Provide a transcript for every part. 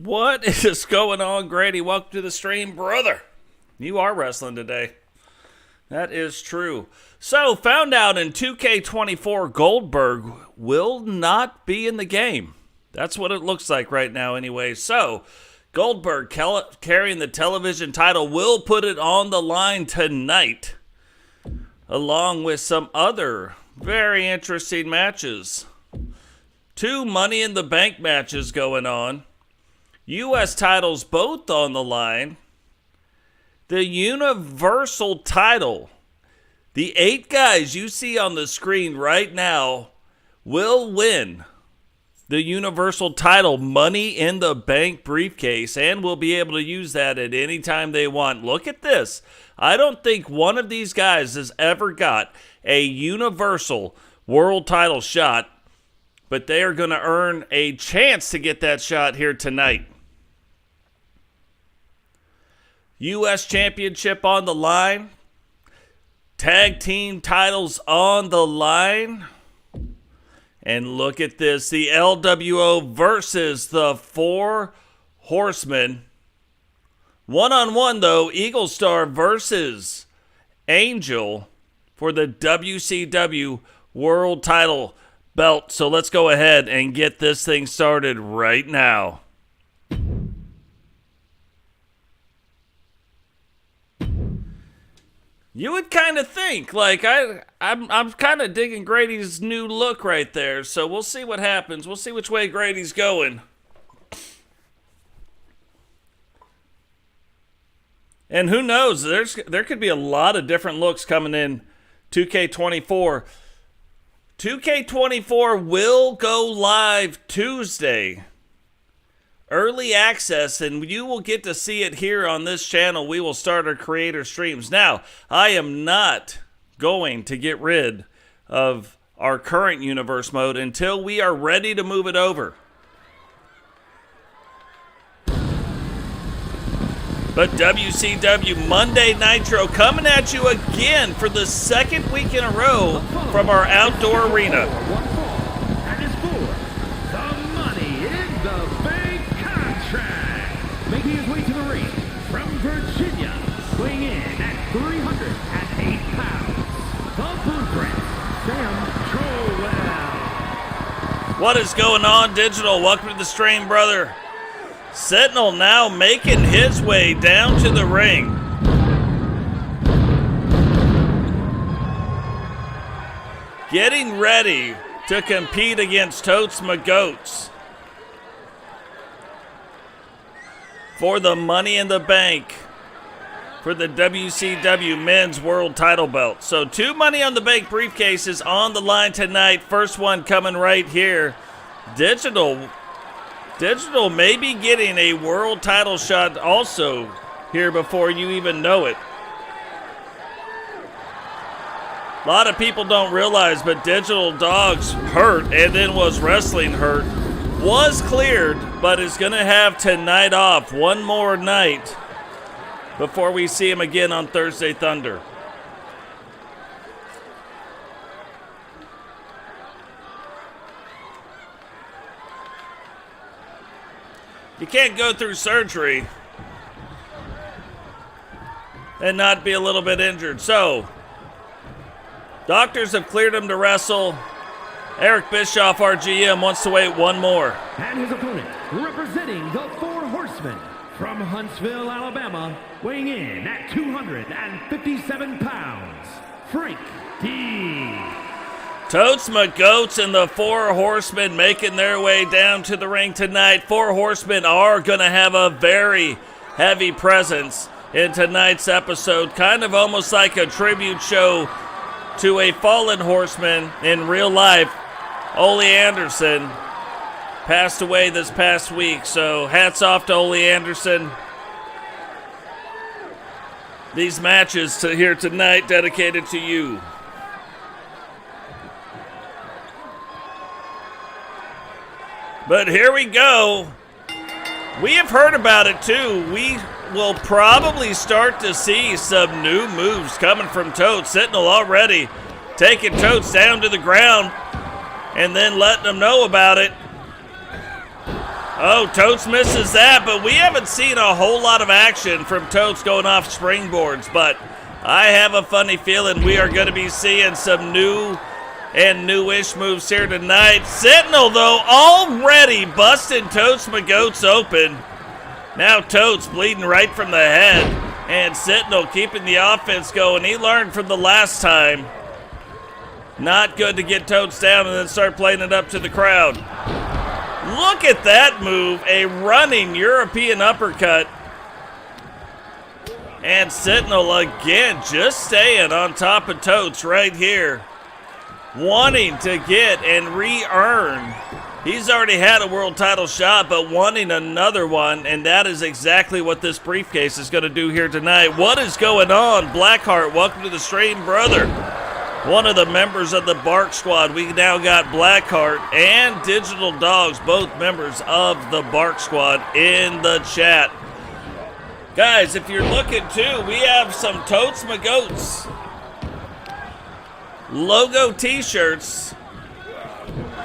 What is going on, Grady? Welcome to the stream, brother. You are wrestling today. That is true. So, found out in 2K24, Goldberg will not be in the game. That's what it looks like right now anyway. So, Goldberg carrying the television title will put it on the line tonight, along with some other very interesting matches. 2 Money in the Bank matches going on. U.S. titles both on the line. The Universal title. The 8 guys you see on the screen right now will win the Universal title Money in the Bank briefcase and will be able to use that at any time they want. Look at this. I don't think one of these guys has ever got a Universal World title shot, but they are going to earn a chance to get that shot here tonight. U.S. Championship on the line. Tag team titles on the line. And look at this. The LWO versus the 4 Horsemen. One-on-one, though. Eagle Star versus Angel for the WCW World title belt. So let's go ahead and get this thing started right now. You would kind of think, like, I'm kind of digging Grady's new look right there, so we'll see what happens. We'll see which way Grady's going. And who knows, there could be a lot of different looks coming in 2K24. 2K24 will go live Tuesday. Early access, and you will get to see it here on this channel. We will start our creator streams. Now, I am not going to get rid of our current universe mode until we are ready to move it over. But WCW Monday Nitro coming at you again for the 2nd week in a row from our outdoor arena. Making his way to the ring from Virginia, weighing in at 308 pounds, the Blueprint, Sam Strudel. What is going on, Digital? Welcome to the stream, brother. Sentinel now making his way down to the ring. Getting ready to compete against Totes McGoats for the Money in the Bank for the WCW Men's World title belt. So 2 Money on the Bank briefcases on the line tonight. First one coming right here. Digital may be getting a world title shot also here before you even know it. A lot of people don't realize, but Digital Dog's hurt and then was wrestling hurt. Was cleared, but is going to have tonight off. One more night before we see him again on Thursday Thunder. You can't go through surgery and not be a little bit injured. So, doctors have cleared him to wrestle. Eric Bischoff, our GM, wants to wait one more. And his opponent, representing the 4 Horsemen from Huntsville, Alabama, weighing in at 257 pounds, Frank D. Totes McGoats and the 4 Horsemen making their way down to the ring tonight. 4 Horsemen are going to have a very heavy presence in tonight's episode, kind of almost like a tribute show to a fallen horseman in real life. Ole Anderson passed away this past week, so hats off to Ole Anderson. These matches here tonight dedicated to you. But here we go. We have heard about it too. We will probably start to see some new moves coming from Totes. Sentinel already taking Totes down to the ground and then letting them know about it. Oh, Totes misses that, but we haven't seen a whole lot of action from Totes going off springboards, but I have a funny feeling we are going to be seeing some new and newish moves here tonight. Sentinel, though, already busting Totes McGoats open. Now Totes bleeding right from the head, and Sentinel keeping the offense going. He learned from the last time. Not good to get Totes down and then start playing it up to the crowd. Look at that move, a running European uppercut. And Sentinel again just staying on top of Totes right here. Wanting to get and re-earn. He's already had a world title shot, but wanting another one, and that is exactly what this briefcase is going to do here tonight. What is going on? Blackheart, welcome to the stream, brother. One of the members of the Bark Squad. We now got Blackheart and Digital Dogs, both members of the Bark Squad, in the chat. Guys, if you're looking too, we have some Totes McGoats logo t-shirts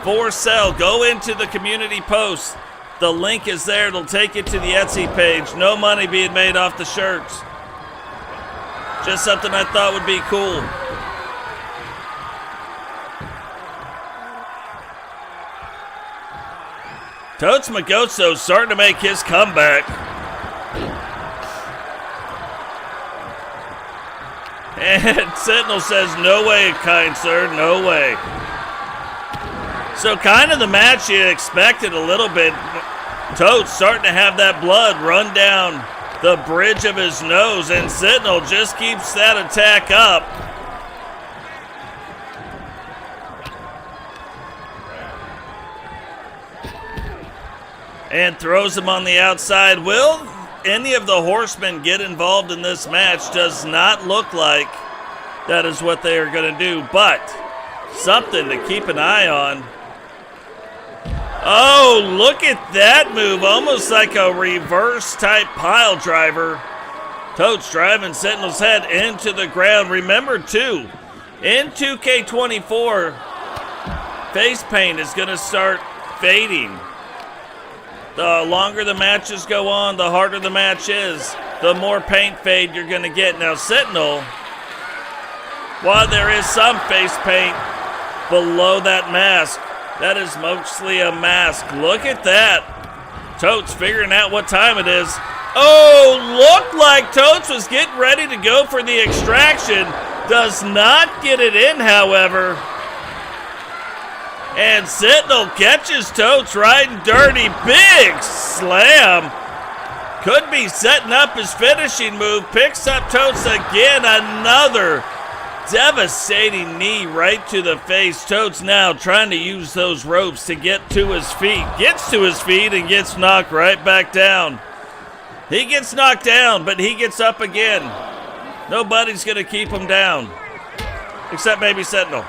for sale. Go into the community post. The link is there. It'll take you to the Etsy page. No money being made off the shirts. Just something I thought would be cool. Totes McGoats, though, starting to make his comeback. And Sentinel says, no way, kind sir, no way. So kind of the match you expected a little bit. Totes starting to have that blood run down the bridge of his nose, and Sentinel just keeps that attack up. And throws him on the outside. Will any of the horsemen get involved in this match? Does not look like that is what they are going to do, but something to keep an eye on. Oh, look at that move. Almost like a reverse type pile driver. Totes driving Sentinel's head into the ground. Remember, too, in 2K24, face paint is going to start fading. The longer the matches go on, the harder the match is, the more paint fade you're going to get. Now, Sentinel, while there is some face paint below that mask, that is mostly a mask. Look at that. Totes figuring out what time it is. Oh, looked like Totes was getting ready to go for the extraction. Does not get it in, however. And Sentinel catches Totes riding dirty. Big slam. Could be setting up his finishing move. Picks up Totes again. Another devastating knee right to the face. Totes now trying to use those ropes to get to his feet. Gets to his feet and gets knocked right back down. He gets knocked down, but he gets up again. Nobody's going to keep him down. Except maybe Sentinel.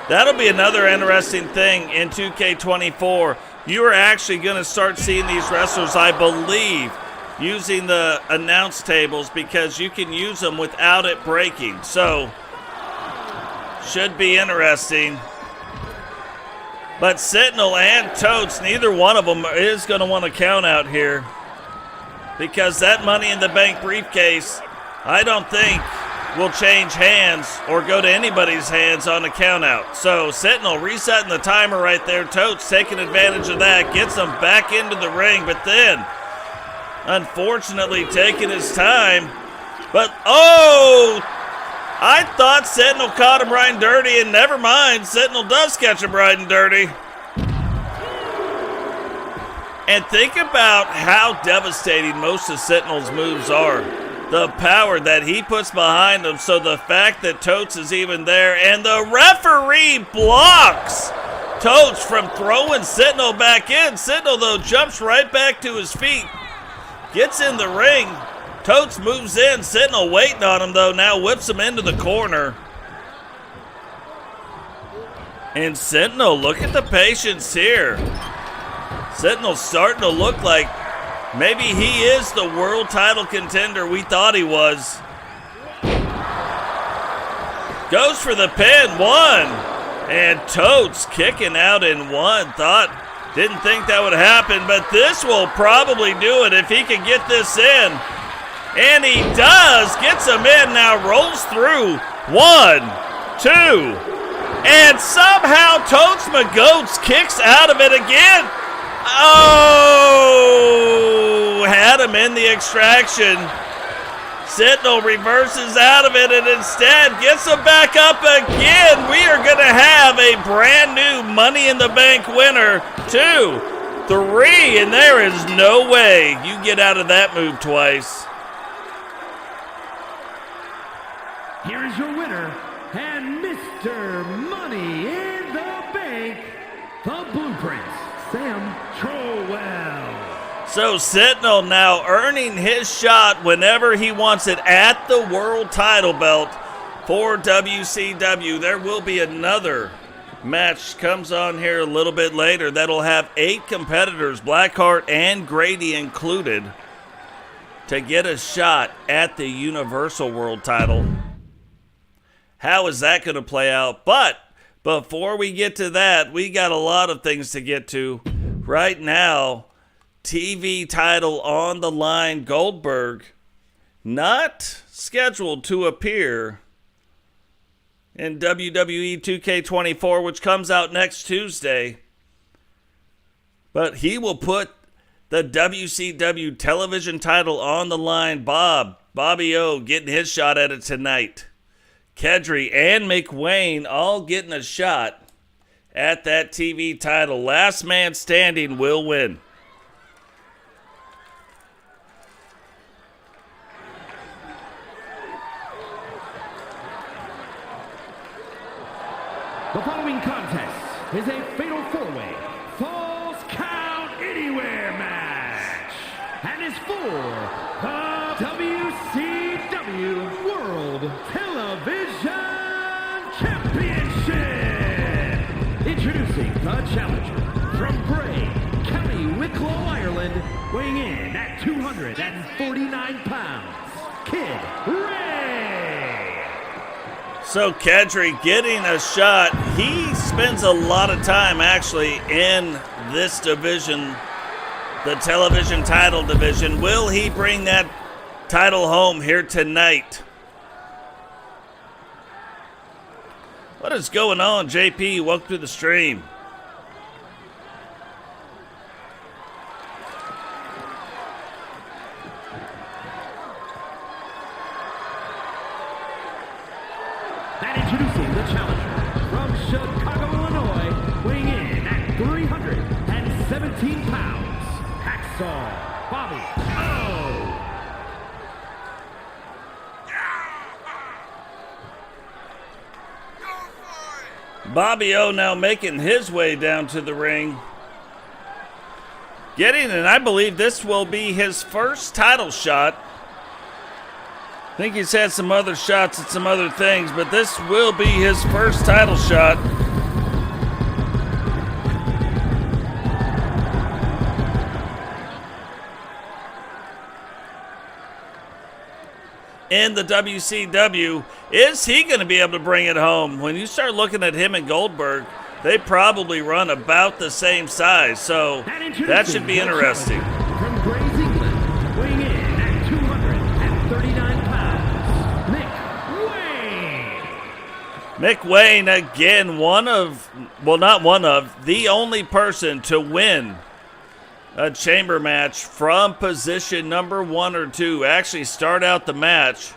That'll be another interesting thing in 2K24. You are actually going to start seeing these wrestlers, I believe, using the announce tables because you can use them without it breaking. So, should be interesting. But Sentinel and Totes, neither one of them is going to want to count out here because that Money in the Bank briefcase, I don't think will change hands or go to anybody's hands on a count out. So Sentinel resetting the timer right there. Totes taking advantage of that, gets him back into the ring, but then unfortunately taking his time. But oh, I thought Sentinel caught him riding dirty, and never mind, Sentinel does catch him riding dirty. And think about how devastating most of Sentinel's moves are. The power that he puts behind him. So the fact that Totes is even there, and the referee blocks Totes from throwing Sentinel back in. Sentinel, though, jumps right back to his feet, gets in the ring. Totes moves in. Sentinel waiting on him, though, now whips him into the corner. And Sentinel, look at the patience here. Sentinel's starting to look like maybe he is the world title contender we thought he was. Goes for the pin, 1, And Totes kicking out in one. Didn't think that would happen, but this will probably do it if he can get this in. And he does. Gets him in now. Rolls through. 1, 2. And somehow Totes McGoats kicks out of it again. Oh, had him in the extraction. Sentinel reverses out of it and instead gets him back up again. We are going to have a brand new Money in the Bank winner. 2, 3, and there is no way you get out of that move twice. Here is your winner and Mr. Money in the Bank, the Blueprints, Sam Trowell. So Sentinel now earning his shot whenever he wants it at the world title belt for WCW. There will be another match comes on here a little bit later that'll have 8 competitors, Blaq and Grady included, to get a shot at the Universal World title. How is that going to play out? But before we get to that, we got a lot of things to get to. Right now, TV title on the line, Goldberg not scheduled to appear in WWE 2k24, which comes out next Tuesday. But he will put the WCW television title on the line. Bobby O getting his shot at it tonight. Kedri and McWayne all getting a shot at that TV title. Last man standing will win. The following contest is a fatal four-way Falls Count Anywhere match and is for the WCW World Television Championship. Introducing the challenger from Bray, County Wicklow, Ireland, weighing in at 249 pounds, Kedri. So Kedri getting a shot. He spends a lot of time actually in this division, the television title division. Will he bring that title home here tonight? What is going on, JP? Welcome to the stream. And introducing the challenger from Chicago, Illinois, weighing in at 317 pounds, Hacksaw Bobby O. Bobby O now making his way down to the ring. And I believe this will be his first title shot. I think he's had some other shots at some other things, but this will be his first title shot. In the WCW, is he going to be able to bring it home? When you start looking at him and Goldberg, they probably run about the same size, so that should be interesting. From Grays, England, weighing in at 239 pounds, McWayne again, the only person to win a chamber match from position number 1 or 2. Actually start out the match,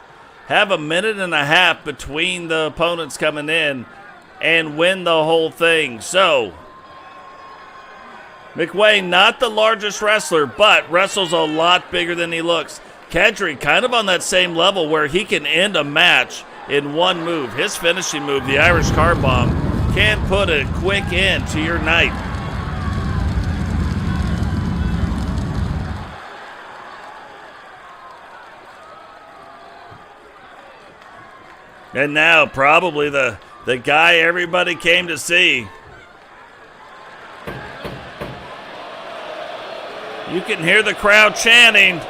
have a minute and a half between the opponents coming in, and win the whole thing. So, McWayne, not the largest wrestler, but wrestles a lot bigger than he looks. Kedri, kind of on that same level where he can end a match in one move. His finishing move, the Irish Car Bomb, can put a quick end to your night. And now probably the guy everybody came to see. You can hear the crowd chanting.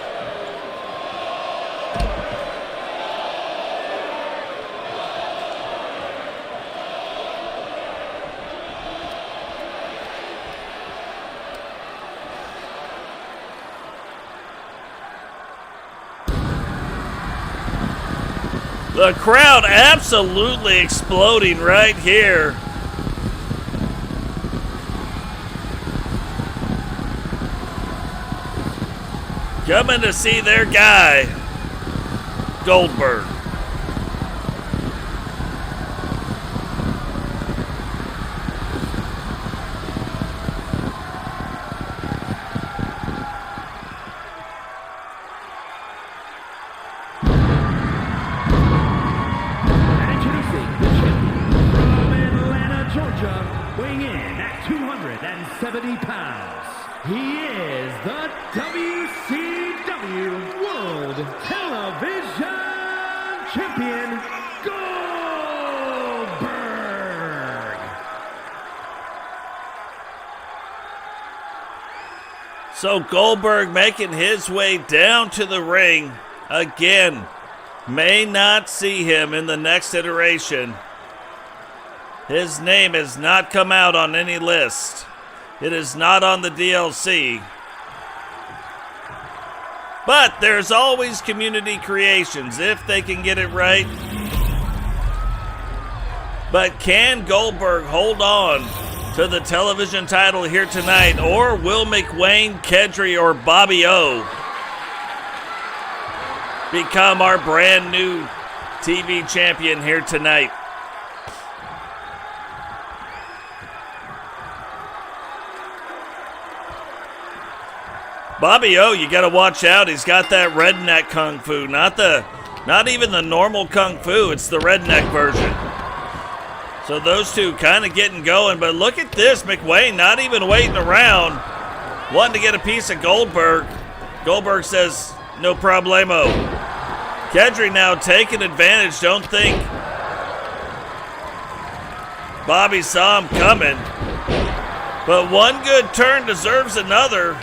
The crowd absolutely exploding right here. Coming to see their guy, Goldberg. Weighing in at 270 pounds, he is the WCW World Television Champion, Goldberg. So Goldberg making his way down to the ring again. May not see him in the next iteration. His name has not come out on any list. It is not on the DLC. But there's always community creations if they can get it right. But can Goldberg hold on to the television title here tonight? Or will McWayne, Kedri, or Bobby O become our brand new TV champion here tonight? Bobby O, you got to watch out. He's got that redneck kung fu, not even the normal kung fu. It's the redneck version. So those two kind of getting going. But look at this, McWayne not even waiting around, wanting to get a piece of Goldberg. Goldberg says, no problemo. Kedri now taking advantage. Don't think Bobby saw him coming. But one good turn deserves another.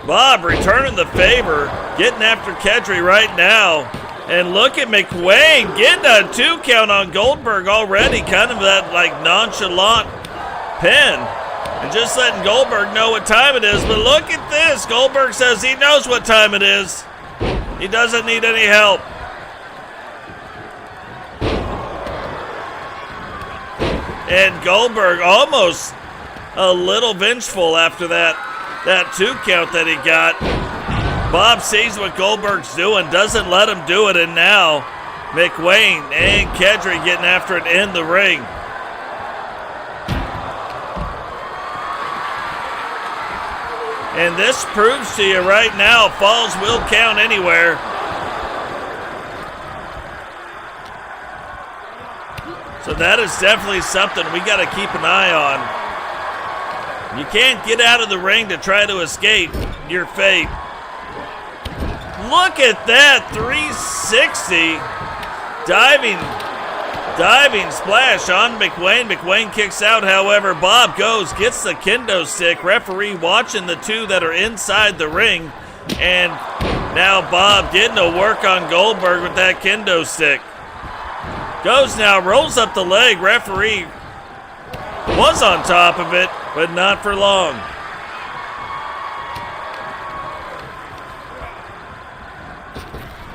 Bob returning the favor, getting after Kedri right now. And look at McWayne getting a 2 count on Goldberg already. Kind of that like nonchalant pin. And just letting Goldberg know what time it is. But look at this. Goldberg says he knows what time it is. He doesn't need any help. And Goldberg almost a little vengeful after that 2 count that he got. Bob sees what Goldberg's doing, doesn't let him do it, and now McWayne and Kedri getting after it in the ring. And this proves to you right now, falls will count anywhere. So that is definitely something we got to keep an eye on. You can't get out of the ring to try to escape your fate. Look at that, 360. Diving splash on McWayne. McWayne kicks out, however. Bob goes, gets the kendo stick. Referee watching the two that are inside the ring. And now Bob getting to work on Goldberg with that kendo stick. Goes now, rolls up the leg. Referee was on top of it, but not for long.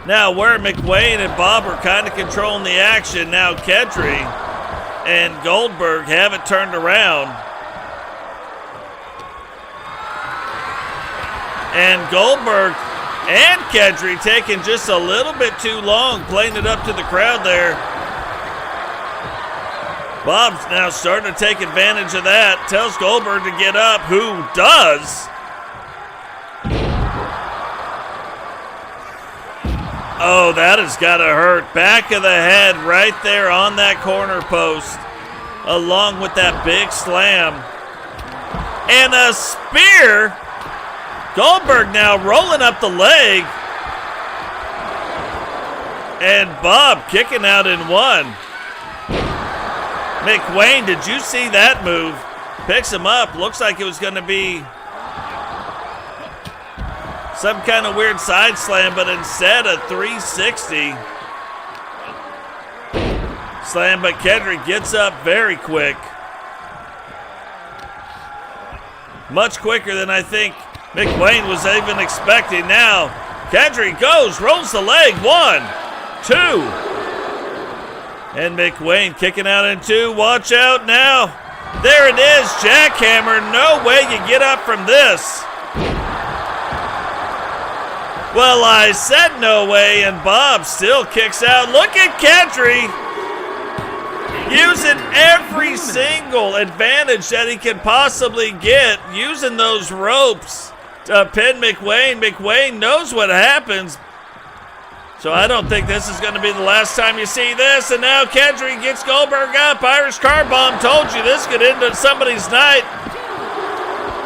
Now where McWayne and Bob are kind of controlling the action, now Kedri and Goldberg have it turned around. And Goldberg and Kedri taking just a little bit too long, playing it up to the crowd there. Bob's now starting to take advantage of that. Tells Goldberg to get up, who does. Oh, that has got to hurt. Back of the head right there on that corner post, along with that big slam. And a spear. Goldberg now rolling up the leg. And Bob kicking out in one. McWayne, did you see that move? Picks him up. Looks like it was going to be some kind of weird side slam, but instead a 360 slam. But Kedri gets up very quick. Much quicker than I think McWayne was even expecting. Now, Kedri goes, rolls the leg. 1, 2. And McWayne kicking out in 2. Watch out now. There it is, jackhammer. No way you get up from this. Well, I said no way, and Bob still kicks out. Look at Kedri using every single advantage that he can possibly get, using those ropes to pin McWayne. McWayne knows what happens, so I don't think this is going to be the last time you see this. And now Kedri gets Goldberg up. Irish car bomb. Told you this could end up somebody's night.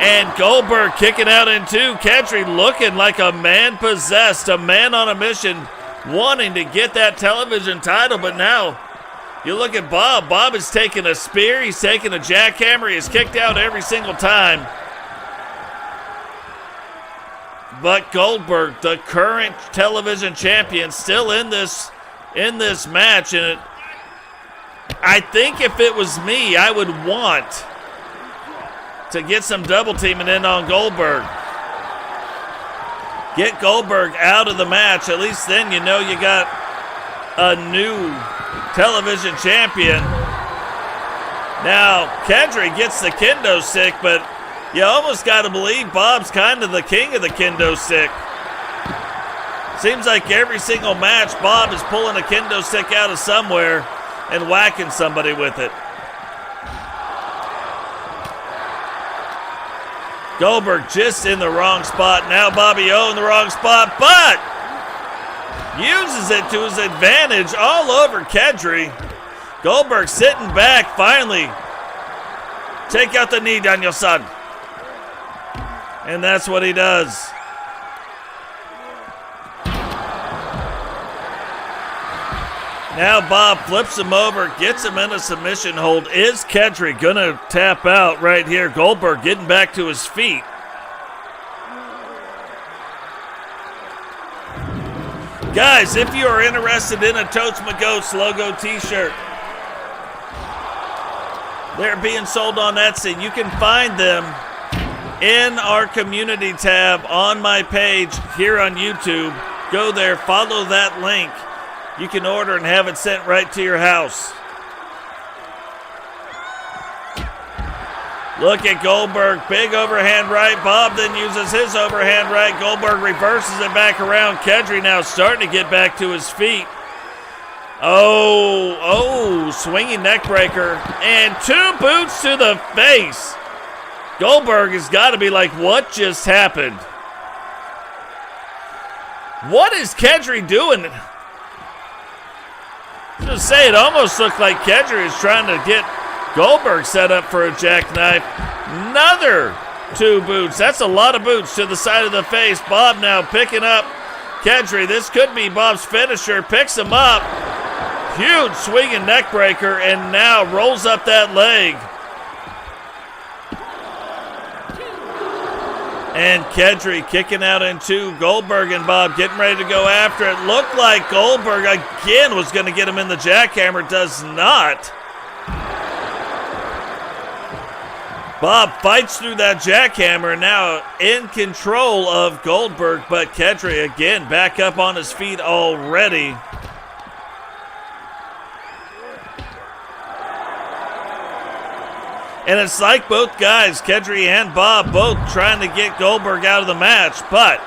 And Goldberg kicking out in 2. Kedri looking like a man possessed, a man on a mission, wanting to get that television title. But now you look at Bob. Bob is taking a spear. He's taking a jackhammer. He is kicked out every single time. But Goldberg, the current television champion, still in this match. And I think if it was me, I would want to get some double teaming in on Goldberg. Get Goldberg out of the match. At least then you know you got a new television champion. Now, Kedri gets the kendo stick, but you almost got to believe Bob's kind of the king of the kendo stick. Seems like every single match, Bob is pulling a kendo stick out of somewhere and whacking somebody with it. Goldberg just in the wrong spot. Now Bobby O in the wrong spot, but uses it to his advantage all over Kedri. Goldberg sitting back, finally. Take out the knee, Daniel-san. And that's what he does. Now Bob flips him over, gets him in a submission hold. Is Kedri going to tap out right here? Goldberg getting back to his feet. Guys, if you are interested in a Totes McGoats logo t-shirt, they're being sold on Etsy. You can find them in our community tab on my page here on YouTube. Go there, follow that link. You can order and have it sent right to your house. Look at Goldberg, big overhand right. Bob then uses his overhand right. Goldberg reverses it back around. Kedri now starting to get back to his feet. Oh, swinging neck breaker. And 2 boots to the face. Goldberg has got to be like, what just happened? What is Kedri doing? I was going to say, it almost looked like Kedri is trying to get Goldberg set up for a jackknife. Another 2 boots. That's a lot of boots to the side of the face. Bob now picking up Kedri. This could be Bob's finisher. Picks him up. Huge swinging neck breaker, and now rolls up that leg. And Kedri kicking out in 2. Goldberg and Bob getting ready to go after it. Looked like Goldberg again was going to get him in the jackhammer. Does not. Bob fights through that jackhammer, now in control of Goldberg, but Kedri again back up on his feet already. And it's like both guys, Kedri and Bob, both trying to get Goldberg out of the match, but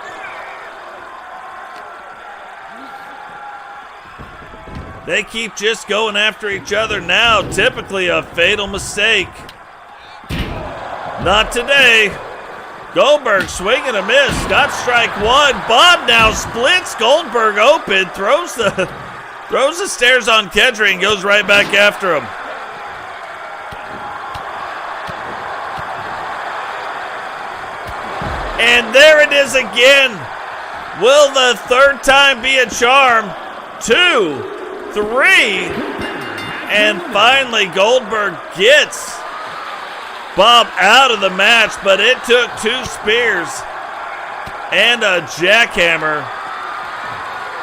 they keep just going after each other now. Typically a fatal mistake. Not today. Goldberg swinging a miss. Got strike 1. Bob now splits Goldberg open, throws the stairs on Kedri and goes right back after him. And there it is again. Will the third time be a charm? 2, 3, and finally Goldberg gets Bob out of the match, but it took 2 spears and a jackhammer.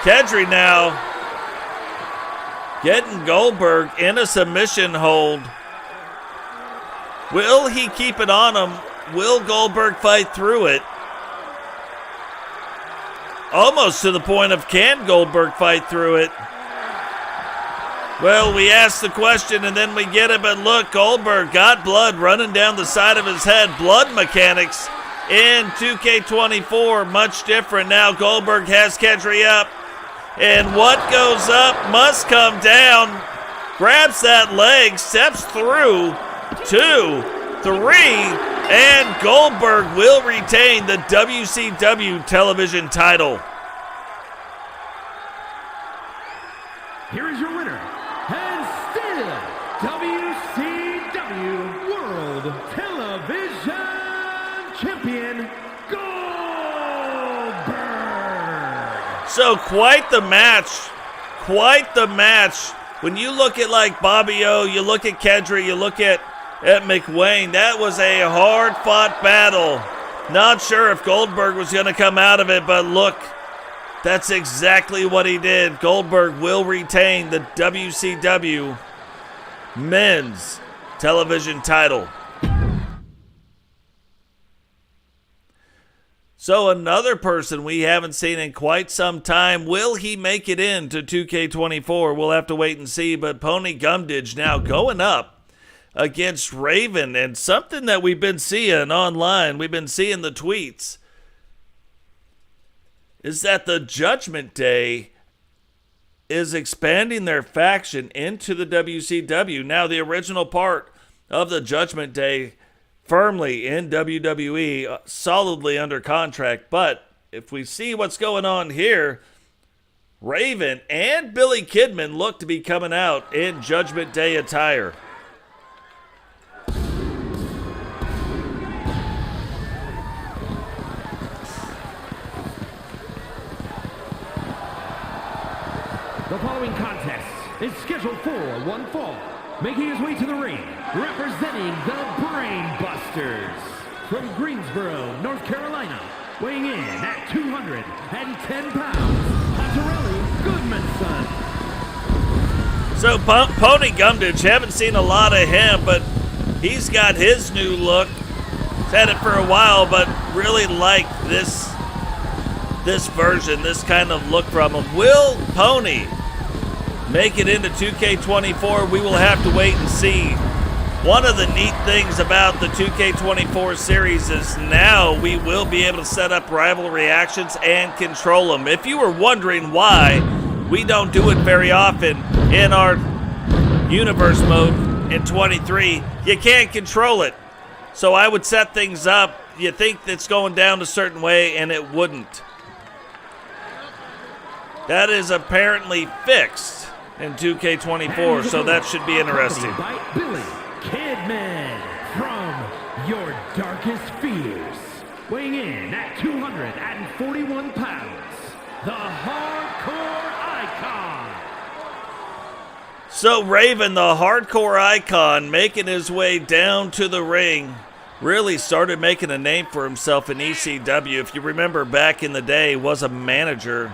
Kedri now getting Goldberg in a submission hold. Will he keep it on him? Will Goldberg fight through it? Almost to the point of, can Goldberg fight through it? Well, we asked the question and then we get it, but look, Goldberg got blood running down the side of his head. Blood mechanics in 2K24, much different. Now Goldberg has Kedri up, and what goes up must come down. Grabs that leg, steps through, 2, 3, and Goldberg will retain the WCW television title. Here is your winner, and still WCW World Television Champion, Goldberg. So quite the match. Quite the match. When you look at like Bobby O, you look at Kedri, you look at McWayne, that was a hard-fought battle. Not sure if Goldberg was going to come out of it, but look, that's exactly what he did. Goldberg will retain the WCW Men's Television title. So another person we haven't seen in quite some time, will he make it into 2K24? We'll have to wait and see, but Pony Gumdidge now going up against Raven, and something that we've been seeing online, we've been seeing the tweets, is that the Judgment Day is expanding their faction into the WCW. Now, the original part of the Judgment Day firmly in WWE, solidly under contract. But if we see what's going on here, Raven and Billy Kidman look to be coming out in Judgment Day attire. The following contest is scheduled for one fall. Making his way to the ring, representing the Brainbusters from Greensboro, North Carolina, weighing in at 210 pounds, Goodmanson. So Pony Gumdidge, haven't seen a lot of him, but he's got his new look. He's had it for a while, but really like this version, this kind of look from him. Will Pony make it into 2K24? We will have to wait and see. One of the neat things about the 2K24 series is now we will be able to set up rival reactions and control them. If you were wondering why we don't do it very often in our universe mode in 23, you can't control it. So I would set things up. You think it's going down a certain way, and it wouldn't. That is apparently fixed in 2K24, so that should be interesting. By Billy Kidman from Your Darkest Fears, weighing in at 241 pounds, the Hardcore Icon. So Raven, the Hardcore Icon, making his way down to the ring, really started making a name for himself in ECW. If you remember back in the day, was a manager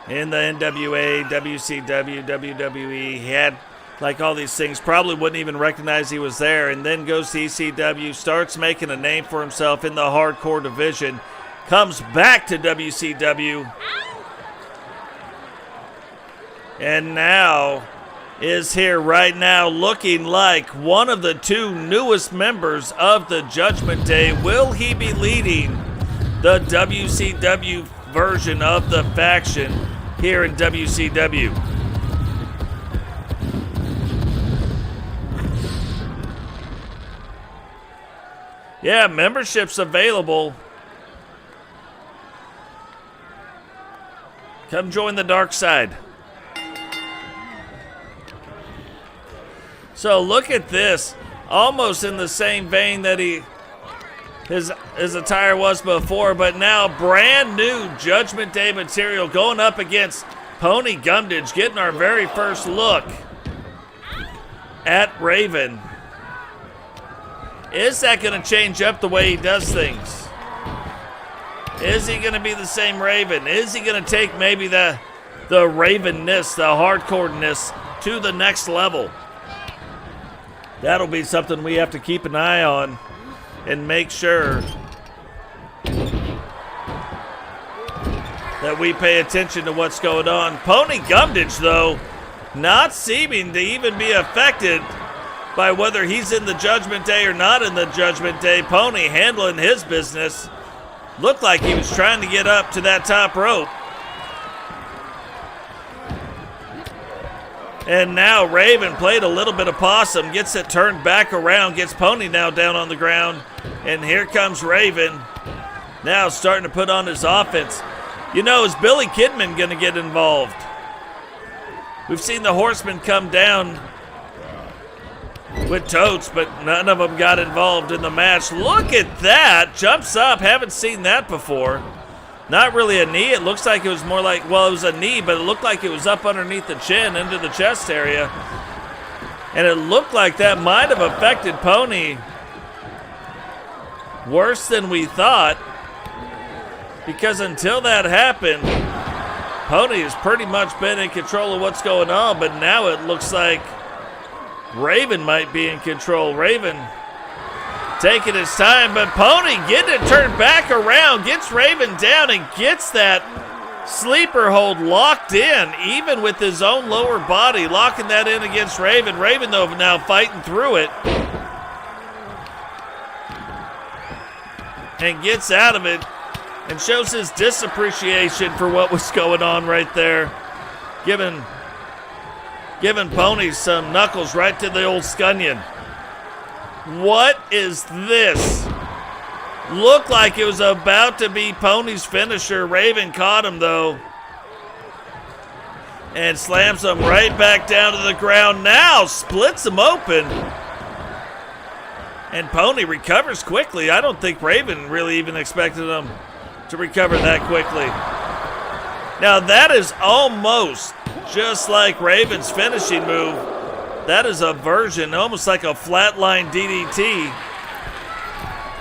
in the NWA, WCW, WWE. He had like all these things, probably wouldn't even recognize he was there, and then goes to ECW, starts making a name for himself in the hardcore division, comes back to WCW, and now is here right now looking like one of the two newest members of the Judgment Day. Will he be leading the WCW version of the faction here in WCW? Yeah, membership's available. Come join the dark side. So look at this, almost in the same vein that his attire was before, but now brand new Judgment Day material going up against Pony Gumdidge, getting our very first look at Raven. Is that going to change up the way he does things? Is he going to be the same Raven? Is he going to take maybe the Ravenness, the hardcoreness to the next level? That'll be something we have to keep an eye on and make sure that we pay attention to what's going on. Pony Gumdidge, though, not seeming to even be affected by whether he's in the Judgment Day or not in the Judgment Day. Pony handling his business. Looked like he was trying to get up to that top rope. And now Raven played a little bit of possum, gets it turned back around, gets Pony now down on the ground. And here comes Raven, now starting to put on his offense. You know, is Billy Kidman going to get involved? We've seen the Horsemen come down with Totes, but none of them got involved in the match. Look at that. Jumps up. Haven't seen that before. Not really a knee. It looks like it was more like, well, it was a knee, but it looked like it was up underneath the chin into the chest area. And it looked like that might have affected Pony worse than we thought, because until that happened, Pony has pretty much been in control of what's going on, but now it looks like Raven might be in control. Raven taking his time, but Pony getting it turned back around, gets Raven down and gets that sleeper hold locked in, even with his own lower body, locking that in against Raven. Raven, though, now fighting through it and gets out of it and shows his disappreciation for what was going on right there, giving Pony some knuckles right to the old scunion. What is this? Looked like it was about to be Pony's finisher. Raven caught him, though, and slams him right back down to the ground. Now splits him open, and Pony recovers quickly. I don't think Raven really even expected him to recover that quickly. Now that is almost just like Raven's finishing move. That is a version, almost like a flatline DDT.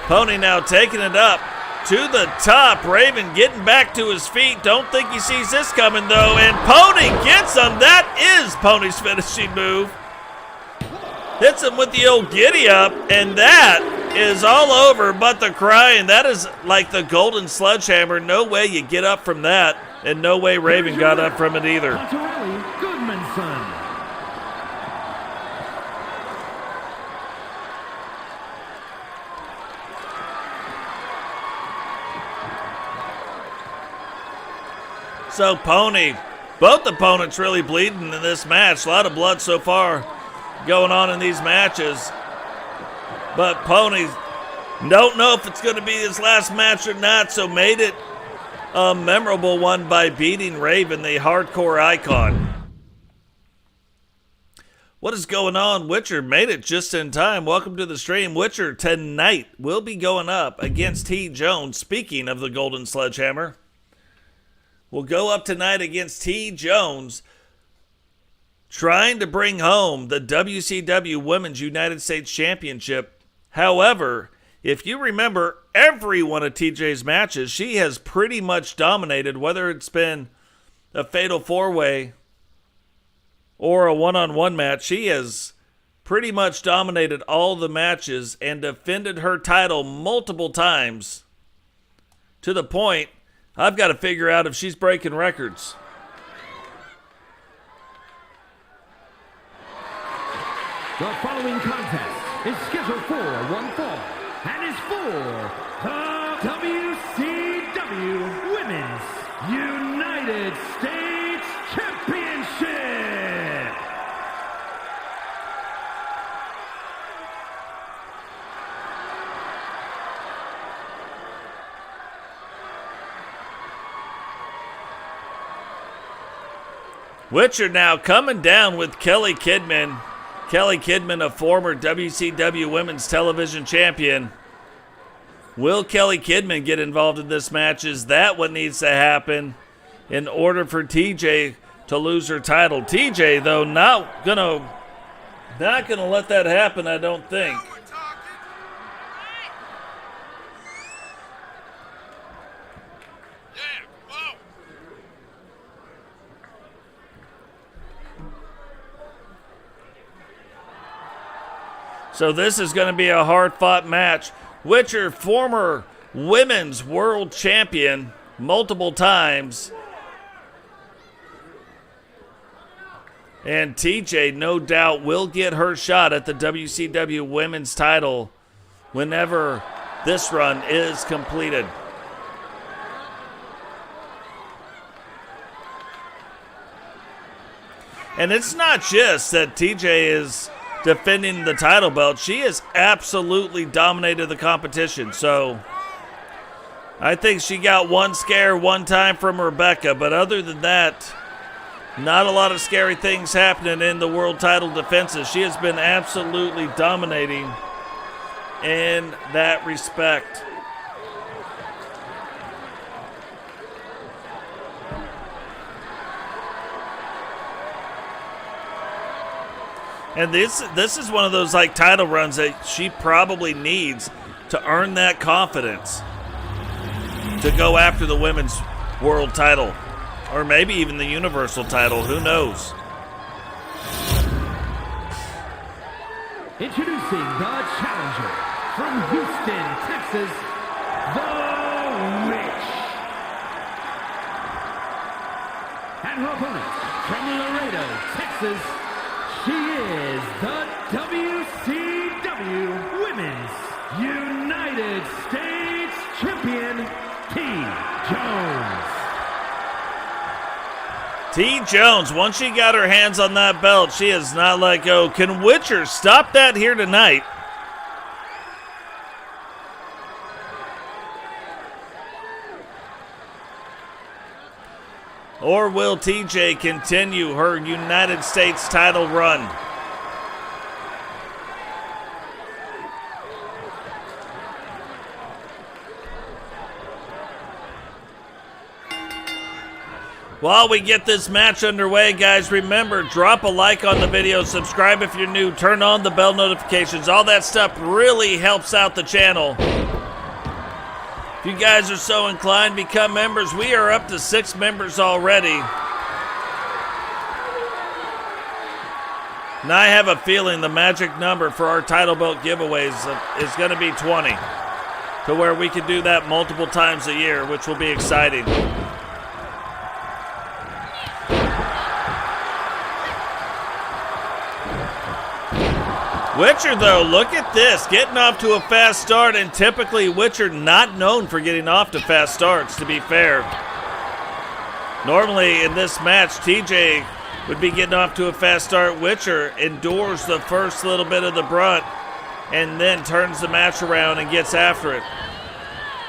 Pony now taking it up to the top. Raven getting back to his feet. Don't think he sees this coming, though. And Pony gets him. That is Pony's finishing move. Hits him with the old giddy up, and that is all over but the crying. That is like the golden sledgehammer. No way you get up from that, and no way Raven got up from it either. So Pony, both opponents really bleeding in this match. A lot of blood so far going on in these matches. But Pony don't know if it's going to be his last match or not, so made it a memorable one by beating Raven, the hardcore icon. What is going on? Witcher made it just in time. Welcome to the stream. Witcher tonight will be going up against TJones. Speaking of the Golden Sledgehammer, will go up tonight against TJones, trying to bring home the WCW Women's United States Championship. However, if you remember every one of TJ's matches, she has pretty much dominated, whether it's been a fatal four-way or a one-on-one match. She has pretty much dominated all the matches and defended her title multiple times, to the point I've got to figure out if she's breaking records. The following contest is scheduled for one fall and is for the WCW Women's United States Championship. Witcher now coming down with Kelly Kidman. Kelly Kidman, a former WCW Women's Television Champion. Will Kelly Kidman get involved in this match? Is that what needs to happen in order for TJ to lose her title? TJ, though, not gonna let that happen, I don't think. So this is going to be a hard-fought match. Witcher, former women's world champion multiple times. And TJ, no doubt, will get her shot at the WCW Women's title whenever this run is completed. And it's not just that TJ is defending the title belt. She has absolutely dominated the competition. So I think she got one scare one time from Rebecca. But other than that, not a lot of scary things happening in the world title defenses. She has been absolutely dominating in that respect. And this is one of those like title runs that she probably needs to earn that confidence to go after the women's world title, or maybe even the universal title. Who knows? Introducing the challenger from Houston, Texas, The Witch. And her opponent from Laredo, Texas, she is the WCW Women's United States Champion, TJones. TJones, once she got her hands on that belt, she has not let go. Can Witcher stop that here tonight? Or will TJ continue her United States title run? While we get this match underway, guys, remember, drop a like on the video, subscribe if you're new, turn on the bell notifications. All that stuff really helps out the channel. If you guys are so inclined, become members. We are up to 6 members already. Now I have a feeling the magic number for our title belt giveaways is going to be 20, to where we can do that multiple times a year, which will be exciting. Witcher, though, look at this, getting off to a fast start, and typically Witcher not known for getting off to fast starts, to be fair. Normally in this match, TJ would be getting off to a fast start. Witcher endures the first little bit of the brunt and then turns the match around and gets after it.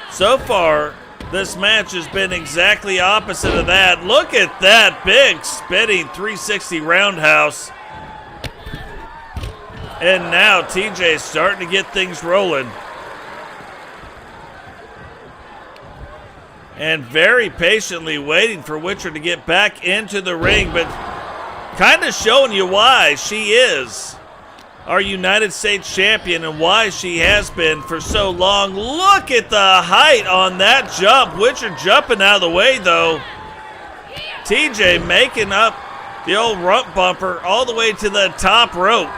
So far, this match has been exactly opposite of that. Look at that big spinning 360 roundhouse. And now TJ's starting to get things rolling. And very patiently waiting for Witcher to get back into the ring, but kind of showing you why she is our United States champion and why she has been for so long. Look at the height on that jump. Witcher jumping out of the way, though. TJ making up the old rump bumper all the way to the top rope.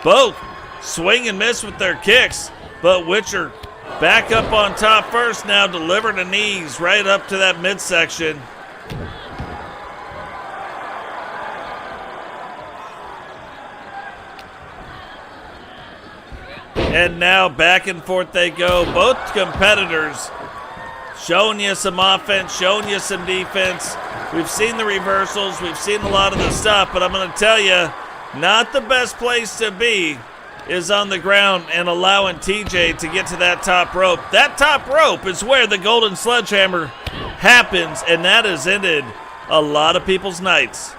Both swing and miss with their kicks, but Witcher back up on top first now, delivering the knees right up to that midsection. And now back and forth they go. Both competitors showing you some offense, showing you some defense. We've seen the reversals, we've seen a lot of the stuff, but I'm going to tell you, not the best place to be is on the ground and allowing TJ to get to that top rope. That top rope is where the golden sledgehammer happens, and that has ended a lot of people's nights.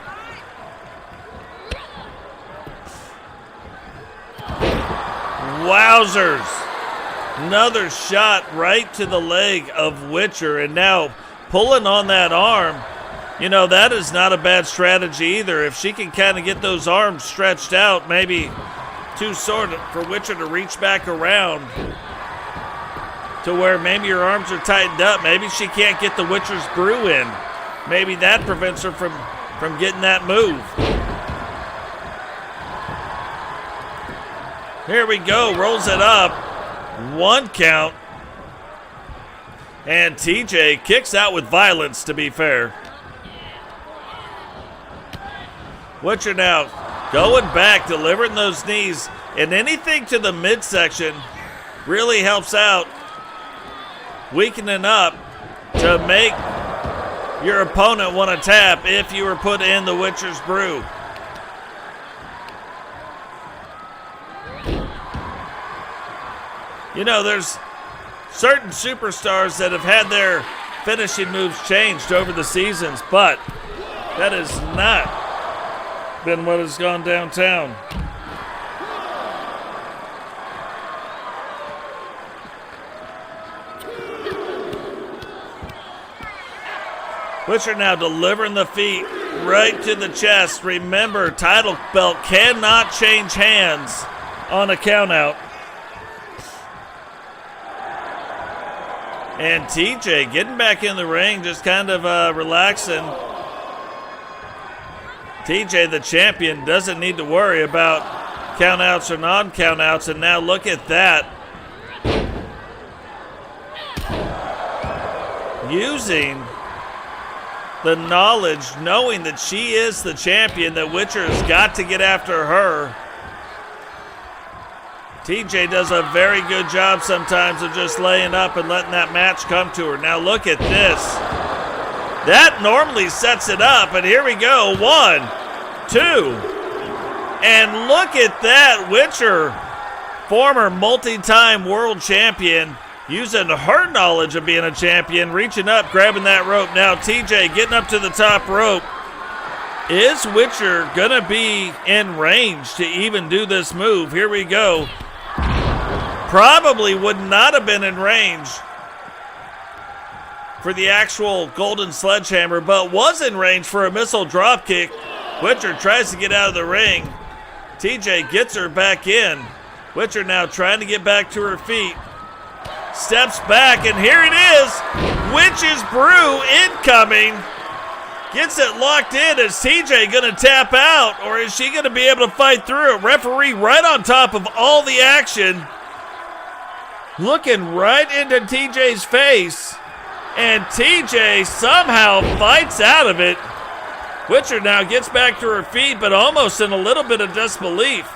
Wowzers. Another shot right to the leg of Witcher, and now pulling on that arm. You know, that is not a bad strategy either. If she can kind of get those arms stretched out, maybe too short for Witcher to reach back around to where maybe her arms are tightened up. Maybe she can't get the Witcher's brew in. Maybe that prevents her from getting that move. Here we go, rolls it up. 1 count. And TJ kicks out with violence, to be fair. Witcher now going back, delivering those knees, and anything to the midsection really helps out, weakening up to make your opponent want to tap if you were put in the Witcher's Brew. You know, there's certain superstars that have had their finishing moves changed over the seasons, but that has not been what has gone downtown. Witcher now delivering the feet right to the chest. Remember, title belt cannot change hands on a countout. And TJ getting back in the ring, just kind of relaxing. TJ, the champion, doesn't need to worry about countouts or non-countouts. And now look at that. Using the knowledge, knowing that she is the champion, that Witcher has got to get after her. TJ does a very good job sometimes of just laying up and letting that match come to her. Now look at this. That normally sets it up, and here we go. 1, 2. And look at that. Witcher, former multi-time world champion, using her knowledge of being a champion, reaching up, grabbing that rope. Now TJ getting up to the top rope. Is Witcher going to be in range to even do this move? Here we go. Probably would not have been in range for the actual golden sledgehammer, but was in range for a missile drop kick. Witcher tries to get out of the ring. TJ gets her back in. Witcher now trying to get back to her feet. Steps back, and here it is. Witch's Brew incoming. Gets it locked in. Is TJ going to tap out, or is she going to be able to fight through it? Referee right on top of all the action, looking right into TJ's face, and TJ somehow fights out of it. Witcher now gets back to her feet, but almost in a little bit of disbelief.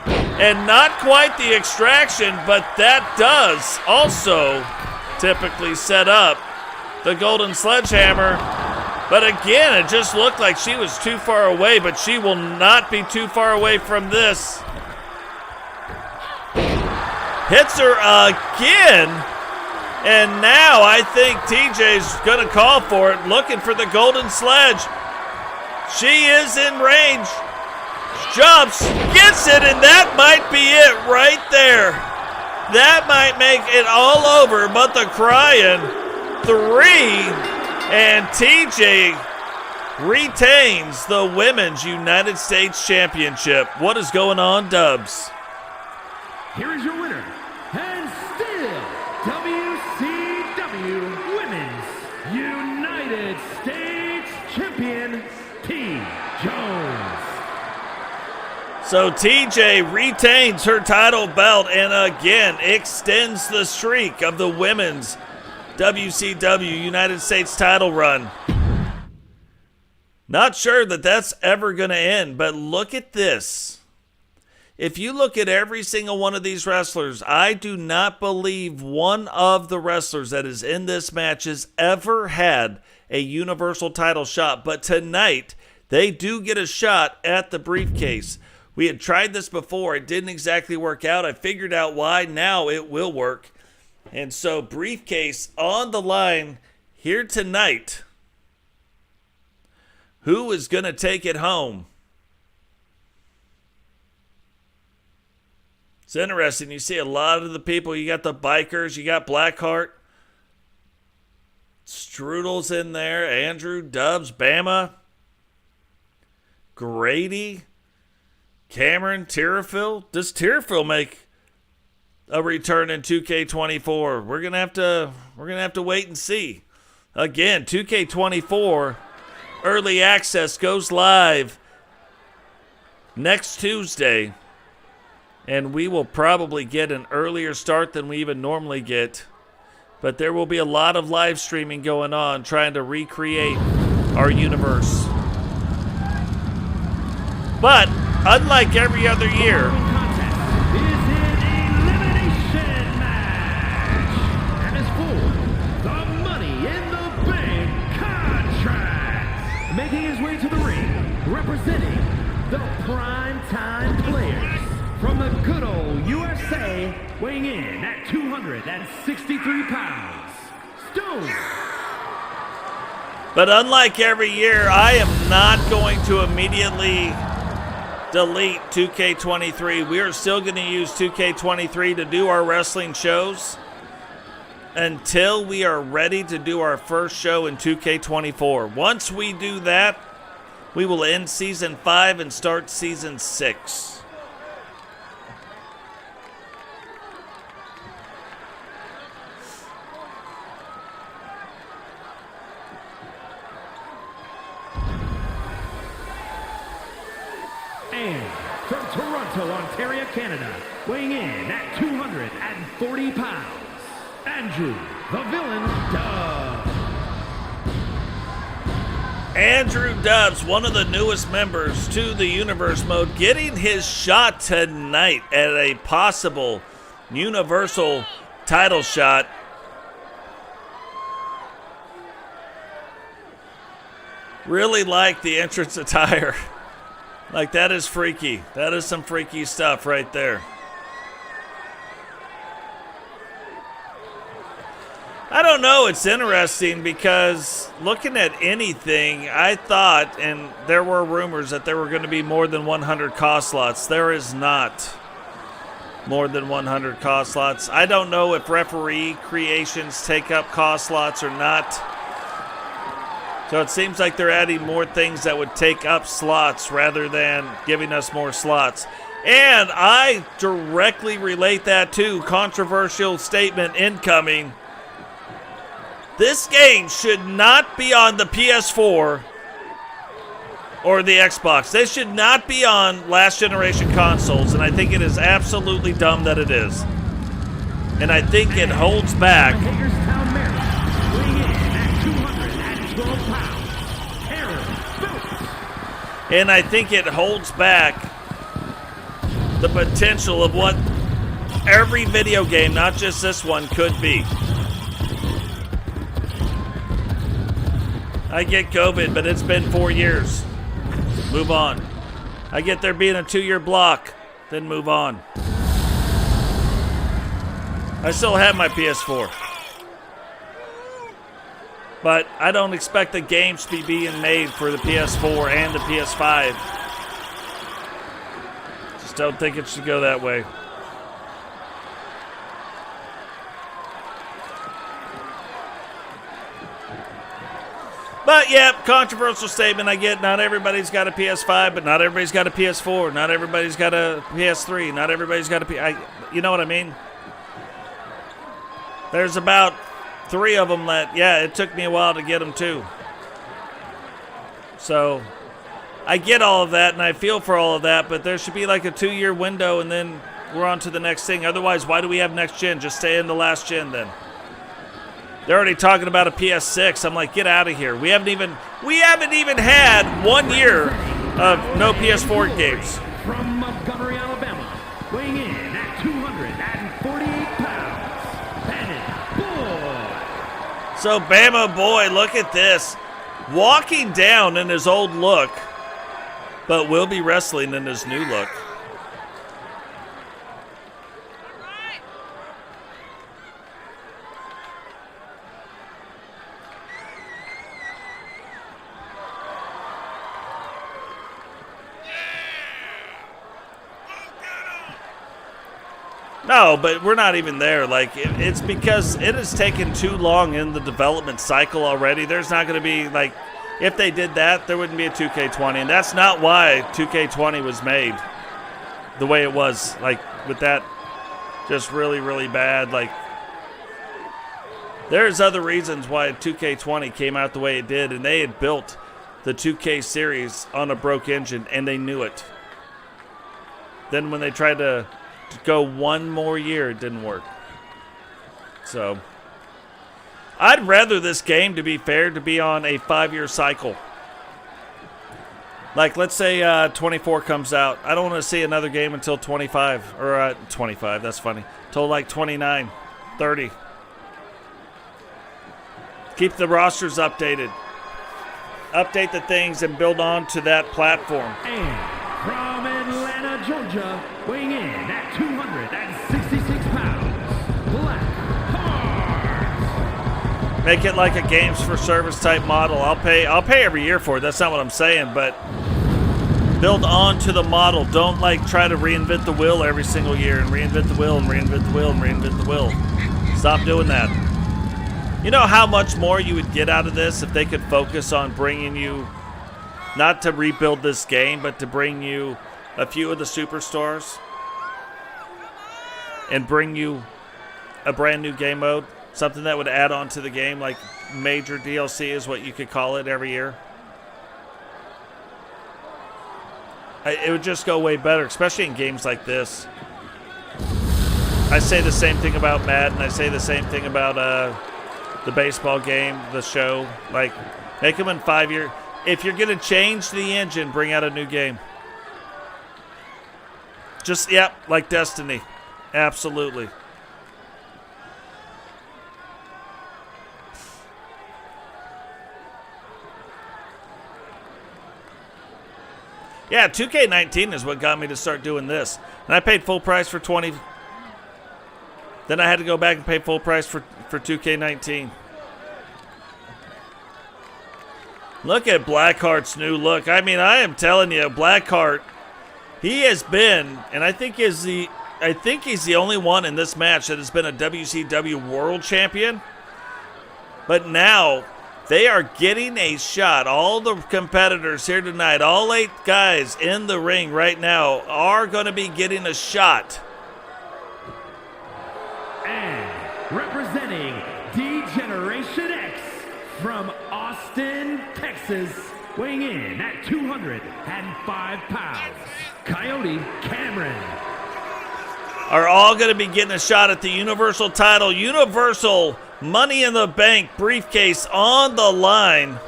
And not quite the extraction, but that does also typically set up the golden sledgehammer. But again, it just looked like she was too far away, but she will not be too far away from this. Hits her again. And now I think TJ's going to call for it, looking for the golden sledge. She is in range. Jumps, gets it, and that might be it right there. That might make it all over, but the crying 3, and TJ retains the Women's United States Championship. What is going on, Dubs? Here is your winner, and still WCW Women's United States Champion, TJones. So TJ retains her title belt and again extends the streak of the women's WCW United States title run. Not sure that that's ever going to end, but look at this. If you look at every single one of these wrestlers, I do not believe one of the wrestlers that is in this match has ever had a universal title shot. But tonight, they do get a shot at the briefcase. We had tried this before. It didn't exactly work out. I figured out why. Now it will work. And so briefcase on the line here tonight. Who is going to take it home? It's interesting. You see a lot of the people. You got the bikers. You got Blackheart. Strudel's in there. Andrew, Dubs, Bama. Grady. Cameron, Tierfel. Does Tierfel make a return in 2K24? We're gonna have to wait and see. Again, 2K24 early access goes live next Tuesday, and we will probably get an earlier start than we even normally get. But there will be a lot of live streaming going on, trying to recreate our universe. But unlike every other year, Contest is an elimination match and is for the Money in the Bank contract. Making his way to the ring, representing the primetime players from the good old USA, weighing in at 263 pounds, Stone. but unlike every year, I am not going to immediately delete 2K23. We are still going to use 2K23 to do our wrestling shows until we are ready to do our first show in 2K24. Once we do that, we will end Season 5 and start Season 6. And from Toronto, Ontario, Canada, weighing in at 240 pounds, Andrew, the Villain, Dub. Andrew Dubs, one of the newest members to the Universe mode, getting his shot tonight at a possible Universal title shot. Really like the entrance attire. Like, that is freaky. That is some freaky stuff right there. I don't know. It's interesting because looking at anything, I thought, and there were rumors that there were going to be more than 100 cost slots. There is not more than 100 cost slots. I don't know if referee creations take up cost slots or not. So it seems like they're adding more things that would take up slots rather than giving us more slots. And I directly relate that to controversial statement incoming. This game should not be on the PS4 or the Xbox. They should not be on last generation consoles, and I think it is absolutely dumb that it is. And I think it holds back. Hagerstown, Maryland, weighing in at 212 pounds, And I think it holds back the potential of what every video game, not just this one, could be. I get COVID, but it's been 4 years. Move on. I get there being a 2-year block, then move on. I still have my PS4. But I don't expect the games to be being made for the PS4 and the PS5. Just don't think it should go that way. But, yeah, controversial statement. I get not everybody's got a PS5, but not everybody's got a PS4. Not everybody's got a PS3. Not everybody's got a you know what I mean? There's about 3 of them that, yeah, it took me a while to get them too. So, I get all of that, and I feel for all of that, but there should be like a 2-year window, and then we're on to the next thing. Otherwise, why do we have next gen? Just stay in the last gen then. They're already talking about a PS6. I'm like, get out of here. We haven't even had 1 year of no PS4 games. From Montgomery, Alabama, weighing in at 248 pounds, Paden Boy. So Bama Boy, look at this. Walking down in his old look, but will be wrestling in his new look. No, but we're not even there. Like, it's because it has taken too long in the development cycle already. There's not going to be, like, if they did that, there wouldn't be a 2K20. And that's not why 2K20 was made the way it was. Like, with that just really, really bad. Like, there's other reasons why 2K20 came out the way it did. And they had built the 2K series on a broke engine, and they knew it. Then when they tried to go 1 more year, it didn't work. So I'd rather this game, to be fair, to be on a 5-year cycle. Like, let's say 24 comes out. I don't want to see another game until 25. Or 25, that's funny. Till like 29, 30. Keep the rosters updated. Update the things and build on to that platform. And from Atlanta, Georgia, weighing in at 266 pounds, Blaq Hart. Make it like a games for service type model. I'll pay every year for it. That's not what I'm saying, but build on to the model. Don't like try to reinvent the wheel every single year and reinvent the wheel and reinvent the wheel and reinvent the wheel. Stop doing that. You know how much more you would get out of this if they could focus on bringing you, not to rebuild this game, but to bring you a few of the superstars and bring you a brand new game mode, something that would add on to the game, like major DLC is what you could call it every year. It would just go way better, especially in games like this. I say the same thing about Madden. I say the same thing about the baseball game, the show. Like, make them in 5 years. If you're going to change the engine, bring out a new game. Just, yep, like Destiny. Absolutely. Yeah, 2K19 is what got me to start doing this. And I paid full price for 20. Then I had to go back and pay full price for 2K19. Look at Blackheart's new look. I mean, I am telling you, Blackheart, he has been, and I think he's the only one in this match that has been a WCW World Champion. But now they are getting a shot. All the competitors here tonight, all 8 guys in the ring right now, are going to be getting a shot. And representing D-Generation X from Austin, Texas, weighing in at 205 pounds, Coyote Cameron. Are all going to be getting a shot at the Universal title. Universal Money in the Bank briefcase on the line.